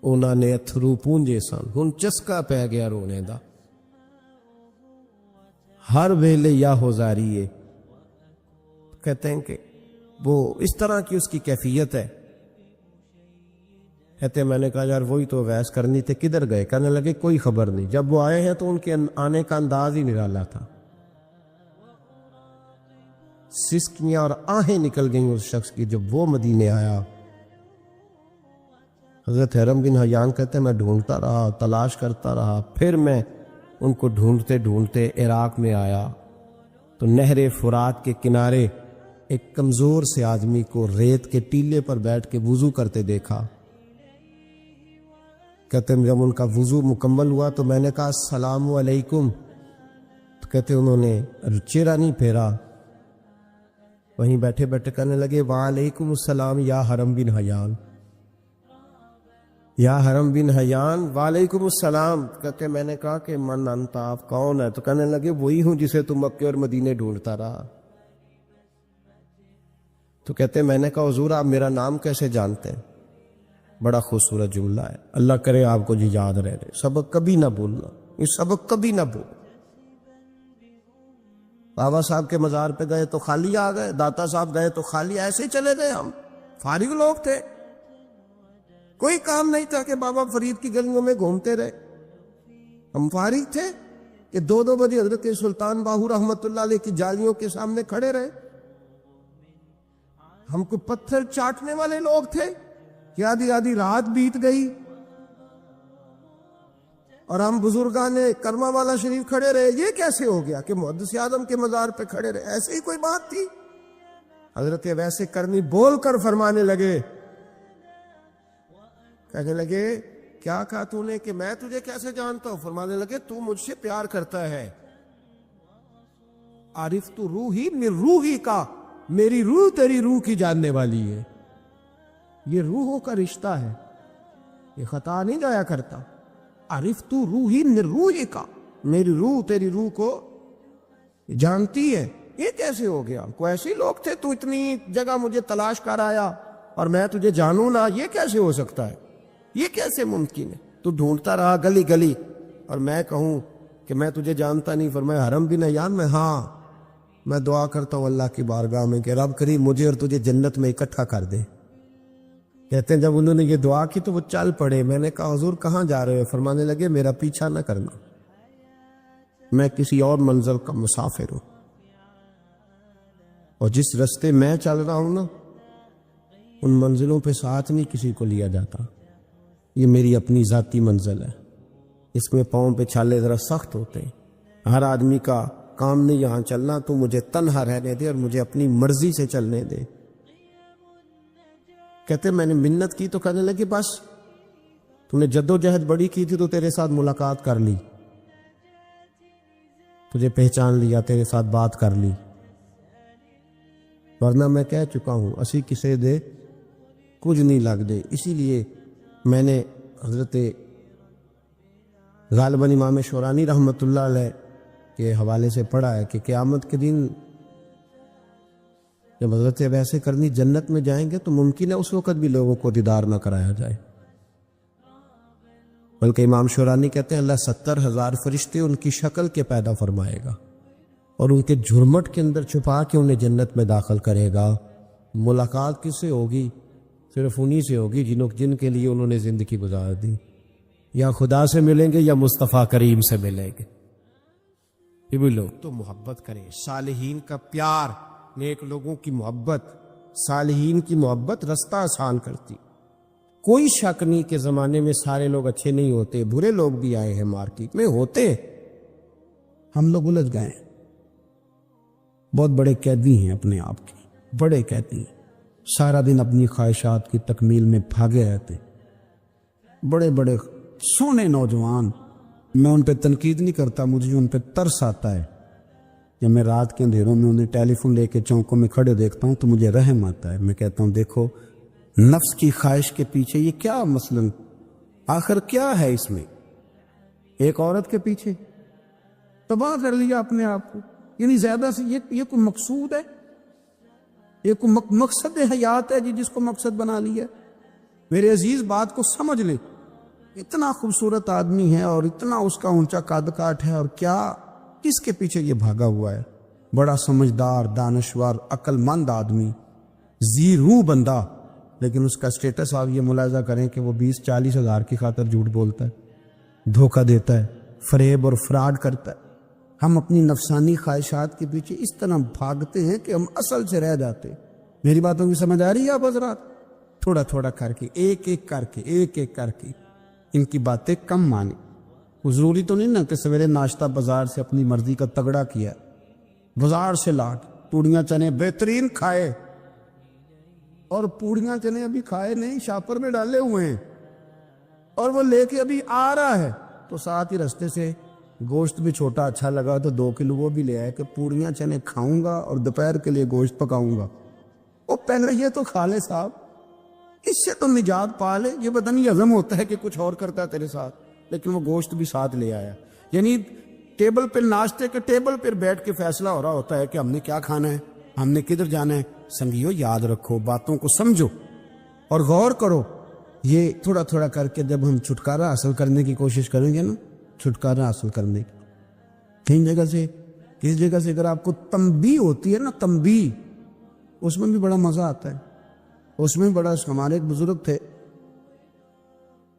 انہوں نے اتھرو پونجے سن، ہن چسکا پہ گیا رونے دا، ہر ویلے یا ہوزاری ہے۔ کہتے ہیں کہ وہ اس طرح کی اس کی کیفیت ہے۔ کہتے ہیں میں نے کہا یار وہی تو ویس کرنی تھے، کدھر گئے؟ کہنے لگے کوئی خبر نہیں، جب وہ آئے ہیں تو ان کے آنے کا انداز ہی نرالا تھا، سسکیاں اور آہیں نکل گئیں اس شخص کی جب وہ مدینے آیا۔ حضرت حرم بن حیان کہتے ہیں میں ڈھونڈتا رہا، تلاش کرتا رہا، پھر میں ان کو ڈھونڈتے ڈھونڈتے عراق میں آیا تو نہر فرات کے کنارے ایک کمزور سے آدمی کو ریت کے ٹیلے پر بیٹھ کے وضو کرتے دیکھا۔ کہتے ہیں جب ان کا وضو مکمل ہوا تو میں نے کہا السلام علیکم، تو کہتے انہوں نے چہرہ نہیں پھیرا، وہیں بیٹھے بیٹھے کہنے لگے وعلیکم السلام یا حرم بن حیان، یا حرم بن حیان وعلیکم السلام۔ کہتے میں نے کہا کہ من انت، آپ کون ہے؟ تو کہنے لگے وہی ہوں جسے تم مکے اور مدینے ڈھونڈتا رہا۔ تو کہتے میں نے کہا حضور آپ میرا نام کیسے جانتے ہیں؟ بڑا خوبصورت جملہ ہے، اللہ کرے آپ کو جی یاد رہے، سبق کبھی نہ بھولنا، یہ سبق کبھی نہ بھول۔ بابا صاحب کے مزار پہ گئے تو خالی آ گئے، داتا صاحب گئے تو خالی، ایسے ہی چلے گئے، ہم فارغ لوگ تھے، کوئی کام نہیں تھا کہ بابا فرید کی گلیوں میں گھومتے رہے، ہم فارغ تھے کہ 2 بجے حضرت سلطان باہو رحمت اللہ علیہ کی جالیوں کے سامنے کھڑے رہے۔ ہم کو پتھر چاٹنے والے لوگ تھے کہ آدھی آدھی رات بیت گئی اور ہم بزرگان کرما والا شریف کھڑے رہے۔ یہ کیسے ہو گیا کہ محدث اعظم کے مزار پہ کھڑے رہے؟ ایسے ہی کوئی بات تھی؟ حضرت ویسے کرنی بول کر فرمانے لگے، کہنے لگے کیا کہا تو نے کہ میں تجھے کیسے جانتا ہوں؟ فرمانے لگے تو مجھ سے پیار کرتا ہے۔ عارف تو روحی من روحی کا، میری روح تیری روح کی جاننے والی ہے۔ یہ روحوں کا رشتہ ہے، یہ خطا نہیں جایا کرتا۔ عارف تو روحی من روحی کا، میری روح تیری روح کو جانتی ہے۔ یہ کیسے ہو گیا؟ کوئی ایسے لوگ تھے تو اتنی جگہ مجھے تلاش کر آیا اور میں تجھے جانوں نہ؟ یہ کیسے ہو سکتا ہے؟ یہ کیسے ممکن ہے؟ تو ڈھونڈتا رہا گلی گلی اور میں کہوں کہ میں تجھے جانتا نہیں؟ فرمایا حرم بھی نہ یاد میں، ہاں میں دعا کرتا ہوں اللہ کی بارگاہ میں کہ رب کریم مجھے اور تجھے جنت میں اکٹھا کر دے۔ کہتے ہیں جب انہوں نے یہ دعا کی تو وہ چل پڑے۔ میں نے کہا حضور کہاں جا رہے ہو؟ فرمانے لگے میرا پیچھا نہ کرنا، میں کسی اور منزل کا مسافر ہوں، اور جس رستے میں چل رہا ہوں نا ان منزلوں پہ ساتھ نہیں کسی کو لیا جاتا۔ یہ میری اپنی ذاتی منزل ہے، اس میں پاؤں پہ چھالے ذرا سخت ہوتے ہیں۔ ہر آدمی کا کام نہیں یہاں چلنا، تو مجھے تنہا رہنے دے اور مجھے اپنی مرضی سے چلنے دے۔ کہتے میں نے منت کی تو کہنے لگے بس تو نے جد و جہد بڑی کی تھی تو تیرے ساتھ ملاقات کر لی، تجھے پہچان لیا، تیرے ساتھ بات کر لی، ورنہ میں کہہ چکا ہوں اسی کسے دے کچھ نہیں لگ دے۔ اسی لیے میں نے حضرت غالباً امام شورانی رحمۃ اللہ علیہ کے حوالے سے پڑھا ہے کہ قیامت کے دن جب حضرت ویسے کرنی جنت میں جائیں گے تو ممکن ہے اس وقت بھی لوگوں کو دیدار نہ کرایا جائے، بلکہ امام شورانی کہتے ہیں اللہ 70,000 فرشتے ان کی شکل کے پیدا فرمائے گا اور ان کے جھرمٹ کے اندر چھپا کے انہیں جنت میں داخل کرے گا۔ ملاقات کس سے ہوگی؟ صرف انہی سے ہوگی جن کے لیے انہوں نے زندگی گزار دی۔ یا خدا سے ملیں گے یا مصطفیٰ کریم سے ملیں گے۔ یہ بھی لوگ تو محبت کریں، صالحین کا پیار، نیک لوگوں کی محبت، صالحین کی محبت رستہ آسان کرتی۔ کوئی شک نہیں کہ زمانے میں سارے لوگ اچھے نہیں ہوتے، برے لوگ بھی آئے ہیں مارکیٹ میں، ہوتے، ہم لوگ الجھ گئے ہیں، بہت بڑے قیدی ہیں اپنے آپ کے، بڑے قیدی ہیں، سارا دن اپنی خواہشات کی تکمیل میں بھاگے رہتے، بڑے بڑے سونے نوجوان۔ میں ان پہ تنقید نہیں کرتا، مجھے ان پہ ترس آتا ہے۔ جب میں رات کے اندھیروں میں انہیں ٹیلی فون لے کے چوکوں میں کھڑے دیکھتا ہوں تو مجھے رحم آتا ہے۔ میں کہتا ہوں دیکھو نفس کی خواہش کے پیچھے یہ کیا مثلاً آخر کیا ہے اس میں؟ ایک عورت کے پیچھے تباہ کر لیا اپنے آپ کو، یعنی زیادہ سے یہ کوئی مقصود ہے؟ یہ کوئی مقصد حیات ہے جس کو مقصد بنا لیا؟ میرے عزیز بات کو سمجھ لیں، اتنا خوبصورت آدمی ہے اور اتنا اس کا اونچا قد کاٹ ہے، اور کیا کس کے پیچھے یہ بھاگا ہوا ہے؟ بڑا سمجھدار، دانشور، عقل مند آدمی، ذی روح بندہ، لیکن اس کا سٹیٹس آپ یہ ملاحظہ کریں کہ وہ 20-40 ہزار کی خاطر جھوٹ بولتا ہے، دھوکہ دیتا ہے، فریب اور فراڈ کرتا ہے۔ ہم اپنی نفسانی خواہشات کے پیچھے اس طرح بھاگتے ہیں کہ ہم اصل سے رہ جاتے۔ میری باتوں کی سمجھ آ رہی ہے آپ حضرات؟ تھوڑا تھوڑا کر کے، ایک ایک کر کے ان کی باتیں کم مانی۔ ضروری تو نہیں نا کہ سویرے ناشتہ بازار سے اپنی مرضی کا تگڑا کیا، بازار سے لاٹ پوڑیاں چنے بہترین کھائے، اور پوڑیاں چنے ابھی کھائے نہیں، شاپر میں ڈالے ہوئے ہیں، اور وہ لے کے ابھی آ رہا ہے، تو ساتھ ہی رستے سے گوشت بھی چھوٹا اچھا لگا تو 2 کلو وہ بھی لے آئے کہ پوڑیاں چنے کھاؤں گا اور دوپہر کے لیے گوشت پکاؤں گا۔ وہ پہلے یہ تو کھا لے صاحب، اس سے تو نجات پا لے۔ یہ پتہ نہیں ہضم ہوتا ہے کہ کچھ اور کرتا ہے تیرے ساتھ، لیکن وہ گوشت بھی ساتھ لے آیا۔ یعنی ٹیبل پہ ناشتے کے ٹیبل پر بیٹھ کے فیصلہ ہو رہا ہوتا ہے کہ ہم نے کیا کھانا ہے، ہم نے کدھر جانا ہے۔ سنگیو یاد رکھو، باتوں کو سمجھو اور غور کرو۔ یہ تھوڑا تھوڑا کر کے جب ہم چھٹکارا حاصل کرنے کی کوشش کریں گے نا، چھٹکارا حاصل کرنے کی، کہیں جگہ سے کسی جگہ سے اگر آپ کو تنبیہ ہوتی ہے نا، تنبیہ، اس میں بھی بڑا مزہ آتا ہے۔ اس میں بڑا، ہمارے ایک بزرگ تھے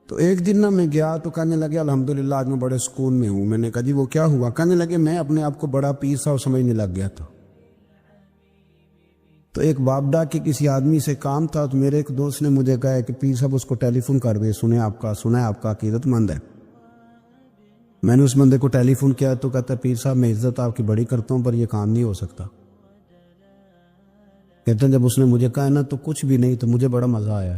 تو ایک دن نا میں گیا تو کہنے لگے الحمدللہ آج میں بڑے سکون میں ہوں۔ میں نے کہا جی وہ کیا ہوا؟ کہنے لگے میں اپنے آپ کو بڑا پیر صاحب سمجھنے لگ گیا تھا۔ تو ایک بابڈا کے کسی آدمی سے کام تھا تو میرے ایک دوست نے مجھے کہا کہ پیر صاحب اس کو ٹیلی فون کر دے، سنا ہے آپ کا عقیدت مند ہے۔ میں نے اس بندے کو ٹیلی فون کیا تو کہتا پیر صاحب میں عزت آپ کی بڑی کرتا ہوں پر یہ کام نہیں ہو سکتا۔ کہتے ہیں جب اس نے مجھے کہا نا تو کچھ بھی نہیں تو مجھے بڑا مزہ آیا،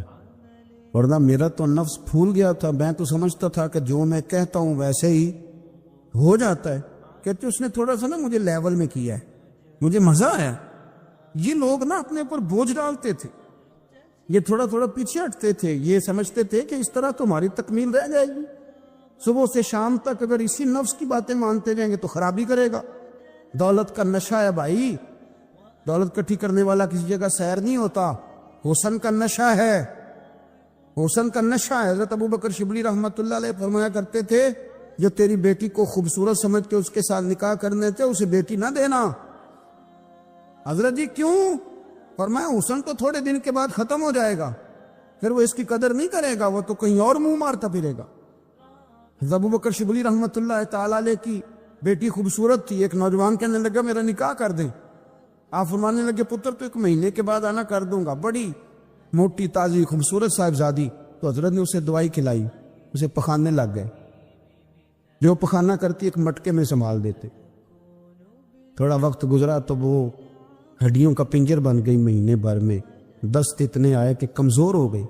ورنہ میرا تو نفس پھول گیا تھا، میں تو سمجھتا تھا کہ جو میں کہتا ہوں ویسے ہی ہو جاتا ہے۔ کہتے اس نے تھوڑا سا نا مجھے لیول میں کیا ہے، مجھے مزہ آیا۔ یہ لوگ نا اپنے اوپر بوجھ ڈالتے تھے، یہ تھوڑا تھوڑا پیچھے ہٹتے تھے، یہ سمجھتے تھے کہ اس طرح تمہاری تکمیل رہ جائے گی، صبح سے شام تک اگر اسی نفس کی باتیں مانتے جائیں گے تو خرابی کرے گا۔ دولت کا نشہ ہے بھائی، دولت کٹھی کرنے والا کسی جگہ سیر نہیں ہوتا، حسن کا نشہ ہے، حسن کا نشہ ہے۔ حضرت ابو بکر شبلی رحمۃ اللہ علیہ فرمایا کرتے تھے جو تیری بیٹی کو خوبصورت سمجھ کے اس کے ساتھ نکاح کرنے تھے اسے بیٹی نہ دینا۔ حضرت جی کیوں؟ فرمایا حسن تو تھوڑے دن کے بعد ختم ہو جائے گا، پھر وہ اس کی قدر نہیں کرے گا، وہ تو کہیں اور منہ مارتا پھرے گا۔ حضرت ابو بکر شبلی رحمۃ اللہ تعالی علیہ کی بیٹی خوبصورت تھی، ایک نوجوان کہنے لگا میرا نکاح کر دیں۔ آپ فرمانے لگے پتر تو 1 مہینے کے بعد آنا کر دوں گا، بڑی موٹی تازی خوبصورت صاحبزادی۔ تو حضرت نے اسے دوائی کھلائی، اسے پخانے لگ گئے، جو پخانہ کرتی ایک مٹکے میں سنبھال دیتے۔ تھوڑا وقت گزرا تو وہ ہڈیوں کا پنجر بن گئی، مہینے بھر میں دست اتنے آئے کہ کمزور ہو گئی۔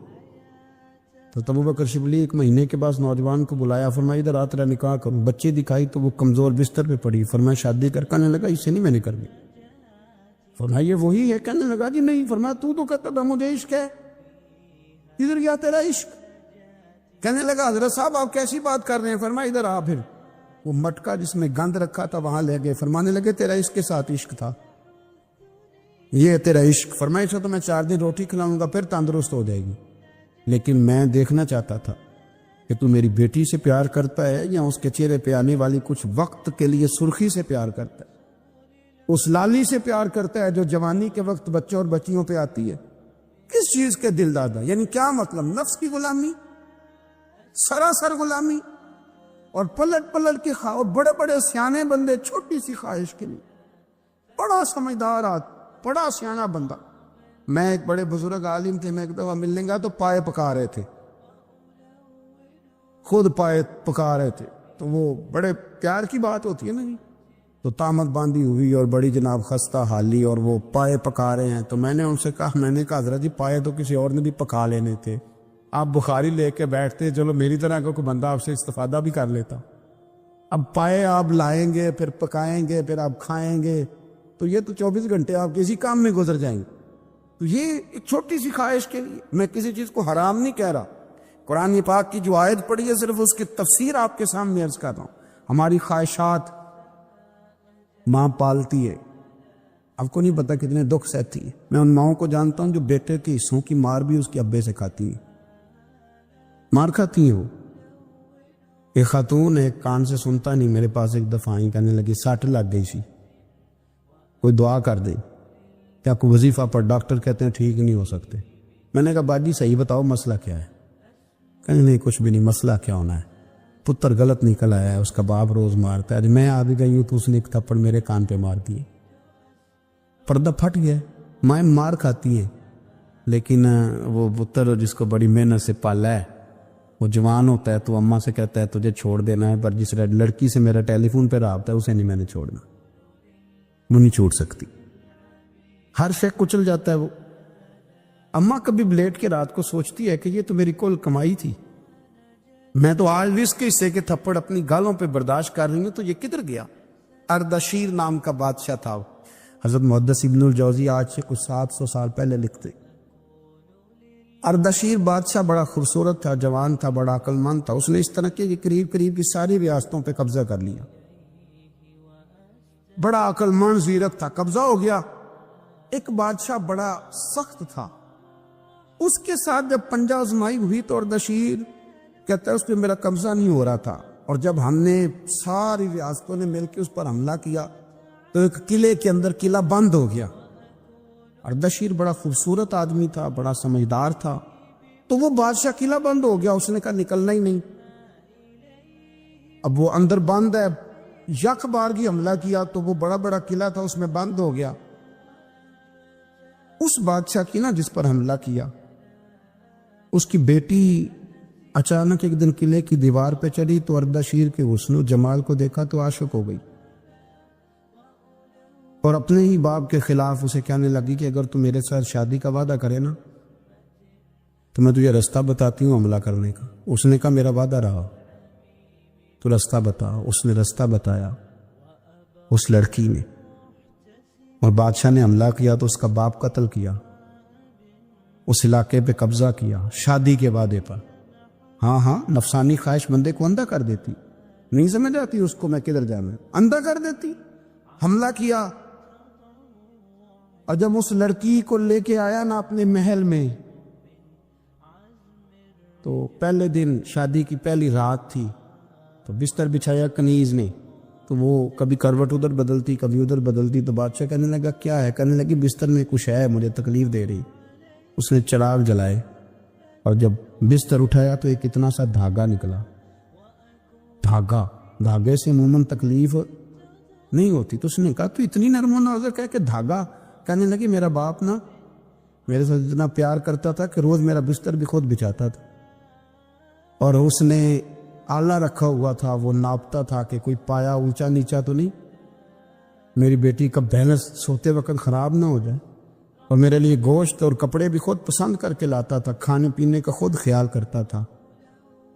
تو ابو بکر شبلی 1 مہینے کے بعد نوجوان کو بلایا، فرمایا ادھر آ تیرا نکاح کروں۔ بچے دکھائی تو وہ کمزور بستر پہ پڑی، فرمایا شادی کرنے لگا اس سے نہیں میں نے کرنی۔ فرمایا یہ وہی ہے؟ کہنے لگا جی نہیں۔ فرمایا تو کہتا تھا مجھے عشق ہے، ادھر گیا تیرا عشق؟ کہنے لگا حضرت صاحب آپ کیسی بات کر رہے ہیں؟ فرمایا ادھر آ۔ پھر وہ مٹکا جس میں گند رکھا تھا وہاں لے گئے، فرمانے لگے تیرا اس کے ساتھ عشق تھا، یہ تیرا عشق۔ فرمایا اسے تو میں 4 دن روٹی کھلاؤں گا پھر تندرست ہو جائے گی، لیکن میں دیکھنا چاہتا تھا کہ تو میری بیٹی سے پیار کرتا ہے یا اس کے چہرے پہ آنے والی کچھ وقت کے لیے سرخی سے پیار کرتا ہے، اس لالی سے پیار کرتا ہے جو جوانی کے وقت بچوں اور بچیوں پہ آتی ہے۔ کس چیز کے دل دادا؟ یعنی کیا مطلب؟ نفس کی غلامی، سراسر غلامی، اور پلٹ پلٹ کے اور بڑے بڑے سیانے بندے چھوٹی سی خواہش کے لیے، بڑا سمجھدار بڑا سیانہ بندہ۔ میں ایک بڑے بزرگ عالم تھے، میں ایک دفعہ ملنے گا تو پائے پکا رہے تھے، خود پائے پکا رہے تھے، تو وہ بڑے پیار کی بات ہوتی ہے نا جی، تو تامت باندھی ہوئی اور بڑی جناب خستہ حالی، اور وہ پائے پکا رہے ہیں۔ تو میں نے ان سے کہا حضرت جی پائے تو کسی اور نے بھی پکا لینے تھے، آپ بخاری لے کے بیٹھتے، چلو میری طرح کا کوئی بندہ آپ سے استفادہ بھی کر لیتا۔ اب پائے آپ لائیں گے، پھر پکائیں گے، پھر آپ کھائیں گے، تو یہ تو 24 گھنٹے آپ کسی کام میں گزر جائیں گے۔ تو یہ ایک چھوٹی سی خواہش کے لیے، میں کسی چیز کو حرام نہیں کہہ رہا، قرآن پاک کی جو آیت پڑھی ہے صرف اس کی تفسیر آپ کے سامنے عرض کر رہا ہوں۔ ہماری خواہشات ماں پالتی ہے، آپ کو نہیں پتا کتنے دکھ سہتی ہے۔ میں ان ماؤں کو جانتا ہوں جو بیٹے کے حصوں کی مار بھی اس کے ابے سے کھاتی ہیں، مار کھاتی ہیں وہ۔ ایک خاتون ایک کان سے سنتا نہیں، میرے پاس ایک دفعہ آئی، کہنے لگی 60 لگ گئی سی، کوئی دعا کر دے، کیا کوئی وظیفہ پر ڈاکٹر کہتے ہیں ٹھیک نہیں ہو سکتے۔ میں نے کہا باجی صحیح بتاؤ مسئلہ کیا ہے؟ کہنے نہیں کچھ بھی نہیں، مسئلہ کیا ہونا ہے، پتر غلط نکل آیا ہے، اس کا باپ روز مارتا ہے، میں آ بھی گئی ہوں تو اس نے ایک تھپڑ میرے کان پہ مار دیے، پردہ پھٹ گیا۔ مائیں مار کھاتی ہیں، لیکن وہ پتر جس کو بڑی محنت سے پالا ہے وہ جوان ہوتا ہے تو اماں سے کہتا ہے تجھے چھوڑ دینا ہے، پر جس لڑکی سے میرا ٹیلی فون پہ رابطہ ہے اسے نہیں میں نے چھوڑنا، وہ نہیں چھوڑ سکتی، ہر شے کچل جاتا ہے وہ۔ اماں کبھی بلیٹ کے رات کو سوچتی ہے کہ یہ تو میری کل کمائی تھی، میں تو آج بھی اس کے حصے کے تھپڑ اپنی گالوں پہ برداشت کر رہی ہوں، تو یہ کدھر گیا؟ اردشیر نام کا بادشاہ تھا، حضرت محدث ابن الجوزی آج سے کچھ 700 سال پہلے لکھتے۔ اردشیر بادشاہ بڑا خوبصورت تھا، جوان تھا، بڑا عقل مند تھا، اس نے اس طرح کہ قریب کی ساری ریاستوں پہ قبضہ کر لیا، بڑا عقل مند زیرک تھا، قبضہ ہو گیا۔ ایک بادشاہ بڑا سخت تھا، اس کے ساتھ جب پنجہ آزمائی ہوئی تو اردشیر کہتا ہے اس پہ میرا قبضہ نہیں ہو رہا تھا، اور جب ہم نے ساری ریاستوں نے مل کے اس پر حملہ کیا تو ایک قلعے کے اندر قلعہ بند ہو گیا۔ اردشیر بڑا خوبصورت آدمی تھا، بڑا سمجھدار تھا، تو وہ بادشاہ قلعہ بند ہو گیا، اس نے کہا نکلنا ہی نہیں، اب وہ اندر بند ہے، یک بارگی حملہ کیا تو وہ بڑا قلعہ تھا اس میں بند ہو گیا۔ اس بادشاہ کی نا جس پر حملہ کیا، اس کی بیٹی اچانک ایک دن قلعے کی دیوار پہ چڑھی تو اردشیر کے حسن و جمال کو دیکھا تو عاشق ہو گئی، اور اپنے ہی باپ کے خلاف اسے کہنے لگی کہ اگر تو میرے ساتھ شادی کا وعدہ کرے نا تو میں تجھے رستہ بتاتی ہوں حملہ کرنے کا۔ اس نے کہا میرا وعدہ رہا، تو رستہ بتا۔ اس نے رستہ بتایا اس لڑکی نے، اور بادشاہ نے حملہ کیا تو اس کا باپ قتل کیا، اس علاقے پہ قبضہ کیا شادی کے وعدے پر۔ ہاں نفسانی خواہش بندے کو اندھا کر دیتی، نہیں سمجھ آتی اس کو میں کدھر جانا، اندھا کر دیتی۔ حملہ کیا، اور جب اس لڑکی کو لے کے آیا نا اپنے محل میں، تو پہلے دن شادی کی پہلی رات تھی، تو بستر بچھایا کنیز نے، تو وہ کبھی کروٹ ادھر بدلتی کبھی ادھر بدلتی، تو بادشاہ کہنے لگا کیا ہے؟ کہنے لگی بستر میں کچھ ہے، مجھے تکلیف دے رہی۔ اس نے چراغ جلائے اور جب بستر اٹھایا تو ایک اتنا سا دھاگا نکلا۔ دھاگے سے عموماً تکلیف نہیں ہوتی، تو اس نے کہا تو اتنی نرم و نازک ہے کہ دھاگا؟ کہنے لگی میرا باپ نا میرے ساتھ اتنا پیار کرتا تھا کہ روز میرا بستر بھی خود بچھاتا تھا، اور اس نے آلہ رکھا ہوا تھا، وہ ناپتا تھا کہ کوئی پایا اونچا نیچا تو نہیں، میری بیٹی کا بیلنس سوتے وقت خراب نہ ہو جائے، اور میرے لیے گوشت اور کپڑے بھی خود پسند کر کے لاتا تھا، کھانے پینے کا خود خیال کرتا تھا۔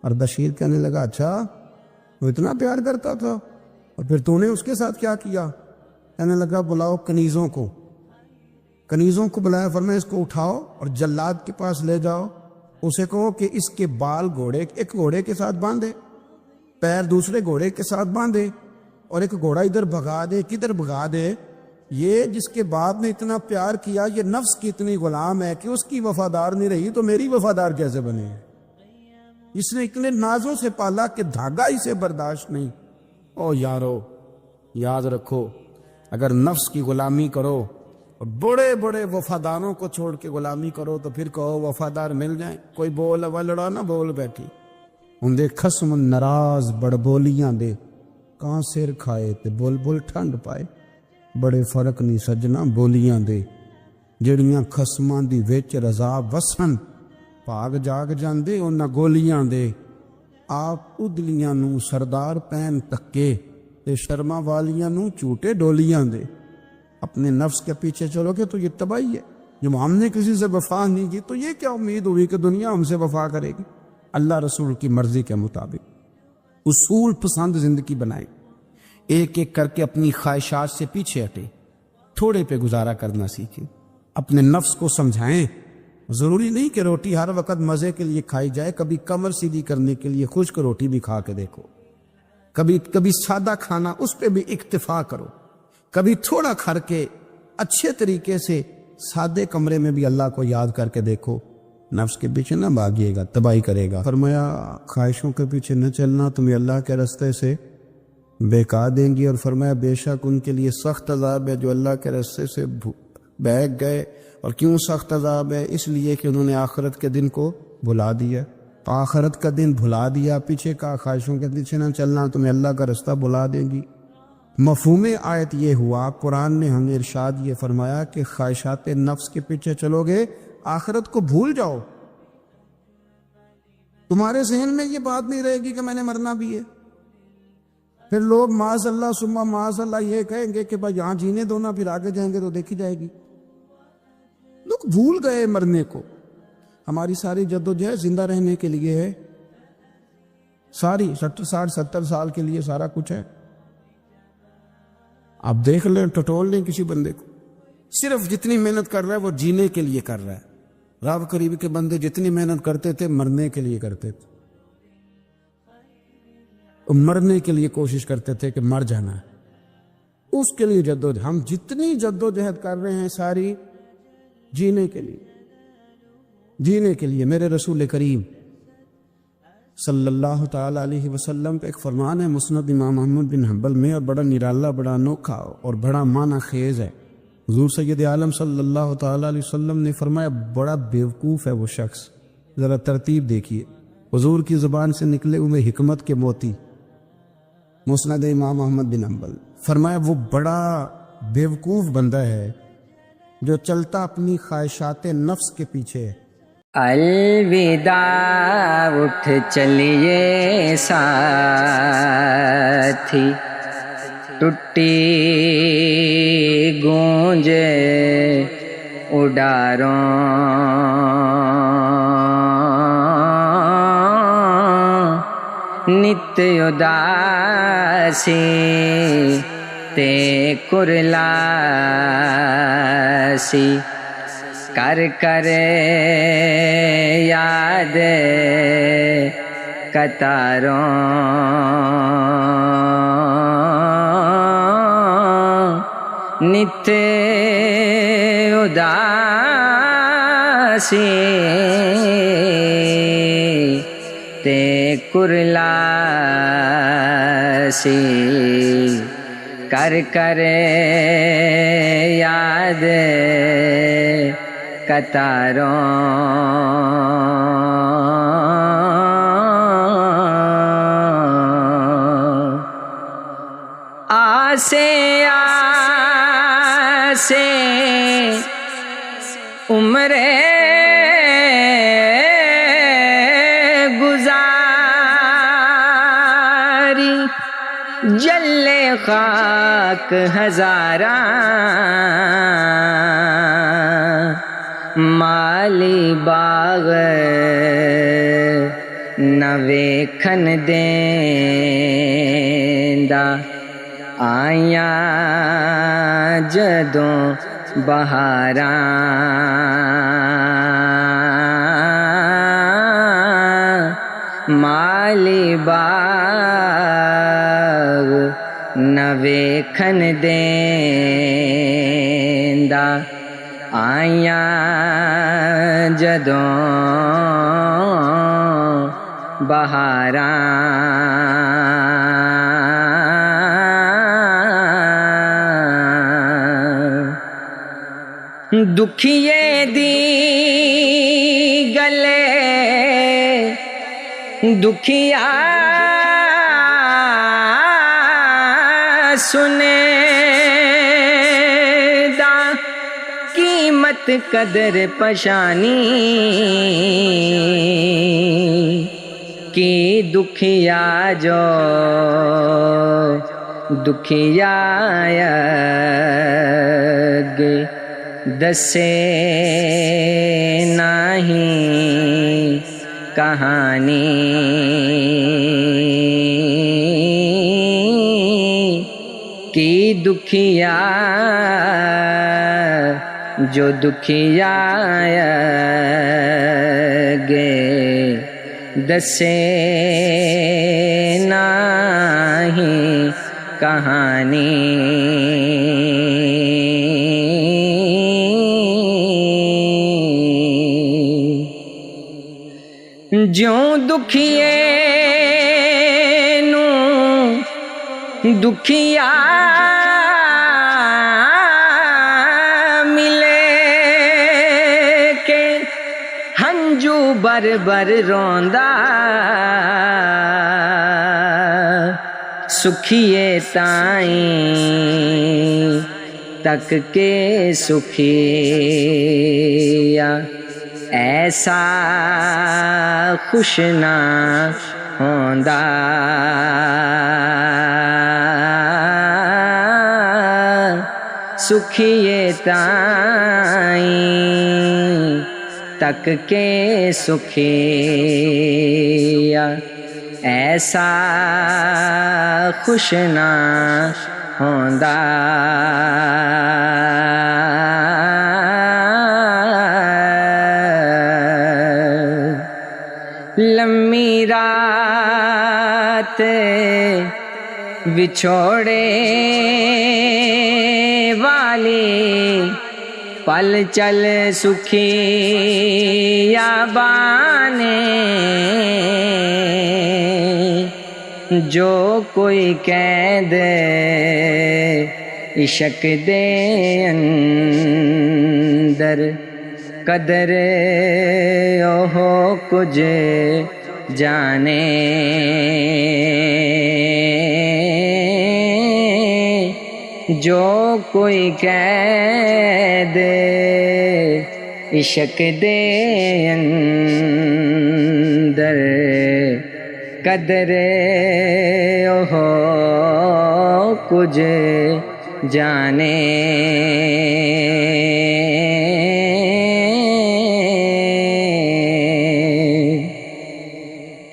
اردشیر کہنے لگا اچھا وہ اتنا پیار کرتا تھا، اور پھر تو نے اس کے ساتھ کیا کیا؟ کہنے لگا بلاؤ کنیزوں کو بلایا، فرمایا اس کو اٹھاؤ اور جلاد کے پاس لے جاؤ، اسے کہو کہ اس کے بال ایک گھوڑے کے ساتھ باندھے، پیر دوسرے گھوڑے کے ساتھ باندھے، اور ایک گھوڑا ادھر بھگا دے، کدھر بھگا دے، یہ جس کے باپ نے اتنا پیار کیا، یہ نفس کی اتنی غلام ہے کہ اس کی وفادار نہیں رہی تو میری وفادار کیسے بنے؟ اس نے اتنے نازوں سے پالا کہ دھاگا اسے برداشت نہیں۔ او یارو یاد رکھو، اگر نفس کی غلامی کرو اور بڑے بڑے وفاداروں کو چھوڑ کے غلامی کرو تو پھر کہو وفادار مل جائیں، کوئی بول لڑا نہ بول بیٹھی ہوں دے خصم ناراض بڑ بولیاں دے، کہاں سر کھائے تے بول بول ٹھنڈ پائے، بڑے فرق نہیں سجنا بولیاں دے، جڑیاں خصماں دی وچ رضا وسن، پاگ جاگ جاندے انہاں گولیاں دے، آپ ادلیاں نو سردار پین تکے تے شرما والیاں نو چوٹے ڈولیاں دے۔ اپنے نفس کے پیچھے چلو گے تو یہ تباہی ہے۔ جب ہم نے کسی سے وفا نہیں کی تو یہ کیا امید ہوئی کہ دنیا ہم سے وفا کرے گی؟ اللہ رسول کی مرضی کے مطابق اصول پسند زندگی بنائیں، ایک ایک کر کے اپنی خواہشات سے پیچھے ہٹیں، تھوڑے پہ گزارا کرنا سیکھیں، اپنے نفس کو سمجھائیں۔ ضروری نہیں کہ روٹی ہر وقت مزے کے لیے کھائی جائے، کبھی کمر سیدھی کرنے کے لیے خشک روٹی بھی کھا کے دیکھو، کبھی سادہ کھانا اس پہ بھی اکتفا کرو، کبھی تھوڑا کھا کے اچھے طریقے سے سادے کمرے میں بھی اللہ کو یاد کر کے دیکھو۔ نفس کے پیچھے نہ بھاگیے گا، تباہی کرے گا۔ فرمایا خواہشوں کے پیچھے نہ چلنا، تمہیں اللہ کے راستے سے بہکا دیں گی، اور فرمایا بے شک ان کے لیے سخت عذاب ہے جو اللہ کے راستے سے بہک گئے۔ اور کیوں سخت عذاب ہے؟ اس لیے کہ انہوں نے آخرت کے دن کو بھلا دیا، آخرت کا دن بھلا دیا، پیچھے کا خواہشوں کے پیچھے نہ چلنا، تمہیں اللہ کا راستہ بھلا دیں گی۔ مفہوم آیت یہ ہوا، قرآن نے ہمیں ارشاد یہ فرمایا کہ خواہشات نفس کے پیچھے چلو گے آخرت کو بھول جاؤ، تمہارے ذہن میں یہ بات نہیں رہے گی کہ میں نے مرنا بھی ہے۔ پھر لوگ معاذ اللہ ثم معاذ اللہ یہ کہیں گے کہ بھائی یہاں جینے دو نا، پھر آگے جائیں گے تو دیکھی جائے گی۔ لوگ بھول گئے مرنے کو۔ ہماری ساری جدوجہد زندہ رہنے کے لیے ہے، ساری 60-70 سال کے لیے سارا کچھ ہے۔ آپ دیکھ لیں، ٹٹول لیں کسی بندے کو، صرف جتنی محنت کر رہا ہے وہ جینے کے لیے کر رہا ہے۔ رب قریب کے بندے جتنی محنت کرتے تھے مرنے کے لیے کرتے تھے، مرنے کے لیے کوشش کرتے تھے کہ مر جانا ہے، اس کے لیے جدوجہد۔ ہم جتنی جدوجہد کر رہے ہیں ساری جینے کے لیے، جینے کے لیے۔ میرے رسول کریم صلی اللہ تعالی علیہ وسلم کا ایک فرمان ہے مسند امام احمد بن حنبل میں، اور بڑا نرالا، بڑا انوکھا اور بڑا معنی خیز ہے۔ حضور سید عالم صلی اللہ تعالی علیہ وسلم نے فرمایا بڑا بیوقوف ہے وہ شخص، ذرا ترتیب دیکھیے، حضور کی زبان سے نکلے ہوئے حکمت کے موتی، مسند امام احمد بن حنبل۔ فرمایا وہ بڑا بیوقوف بندہ ہے جو چلتا اپنی خواہشات نفس کے پیچھے ہے۔ الوداع اٹھ چلیے ساتھی، ٹوٹی گونجے اڈاروں نت اداسی تے کرلاسی کر کر یاد قطاروں نت اداسی تے کرلاسی کر کر یاد قطاروں آسے آسے عمرے گزاری جلے خاک ہزاراں مالی باغ نہ ویکھن دیندا آیاں جدوں بہاراں مالی باغ نہ ویکھن دیندا آیاں جدوں بہاراں دکھیے دی گلے دکھیا سنے دا قیمت قدر پشانی کی دکھیا جو دکھیا گے دسے نہیں کہانی کی دکھیا جو دکھیا گے دسے نہیں کہانی جوں دکھیے نو دکھیا ملے کہ ہنجو بر بر روندا سکھیے تائیں تک کے سکھیا ایسا خوش نہ ہوندا سکھیے تائیں تک کے سکھیا ایسا خوش نہ ہوندا لمبی رات بچھوڑے والی پل چل سکھی یابانے جو کوئی قید عشق دے اندر قدر اوہو کچھ جانے جو کوئی قید عشق دے اندر قدر اوہو کچھ جانے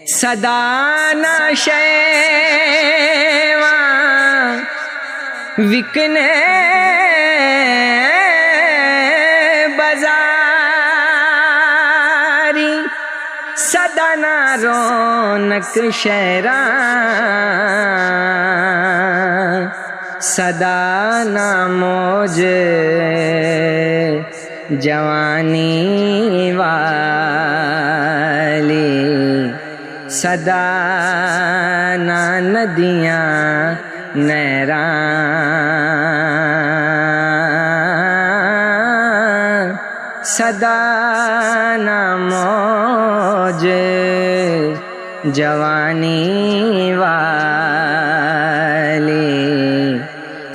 صدا نہ شیواں وکنے بازاری صدا نہ رونق شہراں صدا نہ موج جوانی والی صدا نہ ندیاں نیراں صدا نہ موج جوانی والی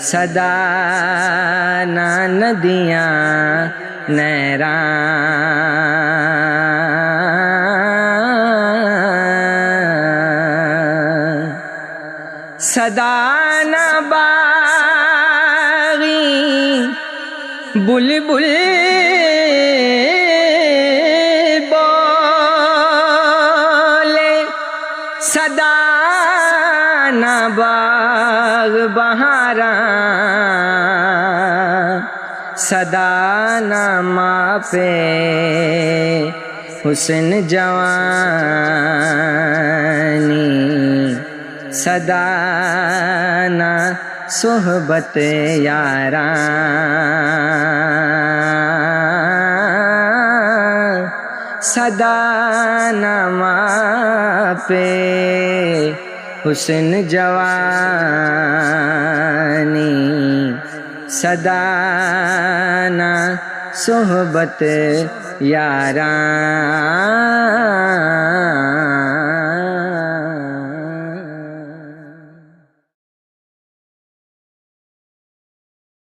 صدا نہ ندیاں نیراں صدا نہ باغی بلبل بولے صدا نہ باغ بہاراں صدا نہ ماپے حسن جوانی صدا نہ صحبت یاراں صدا نہ ماپے حسن جوانی صدا نہ صحبت یاراں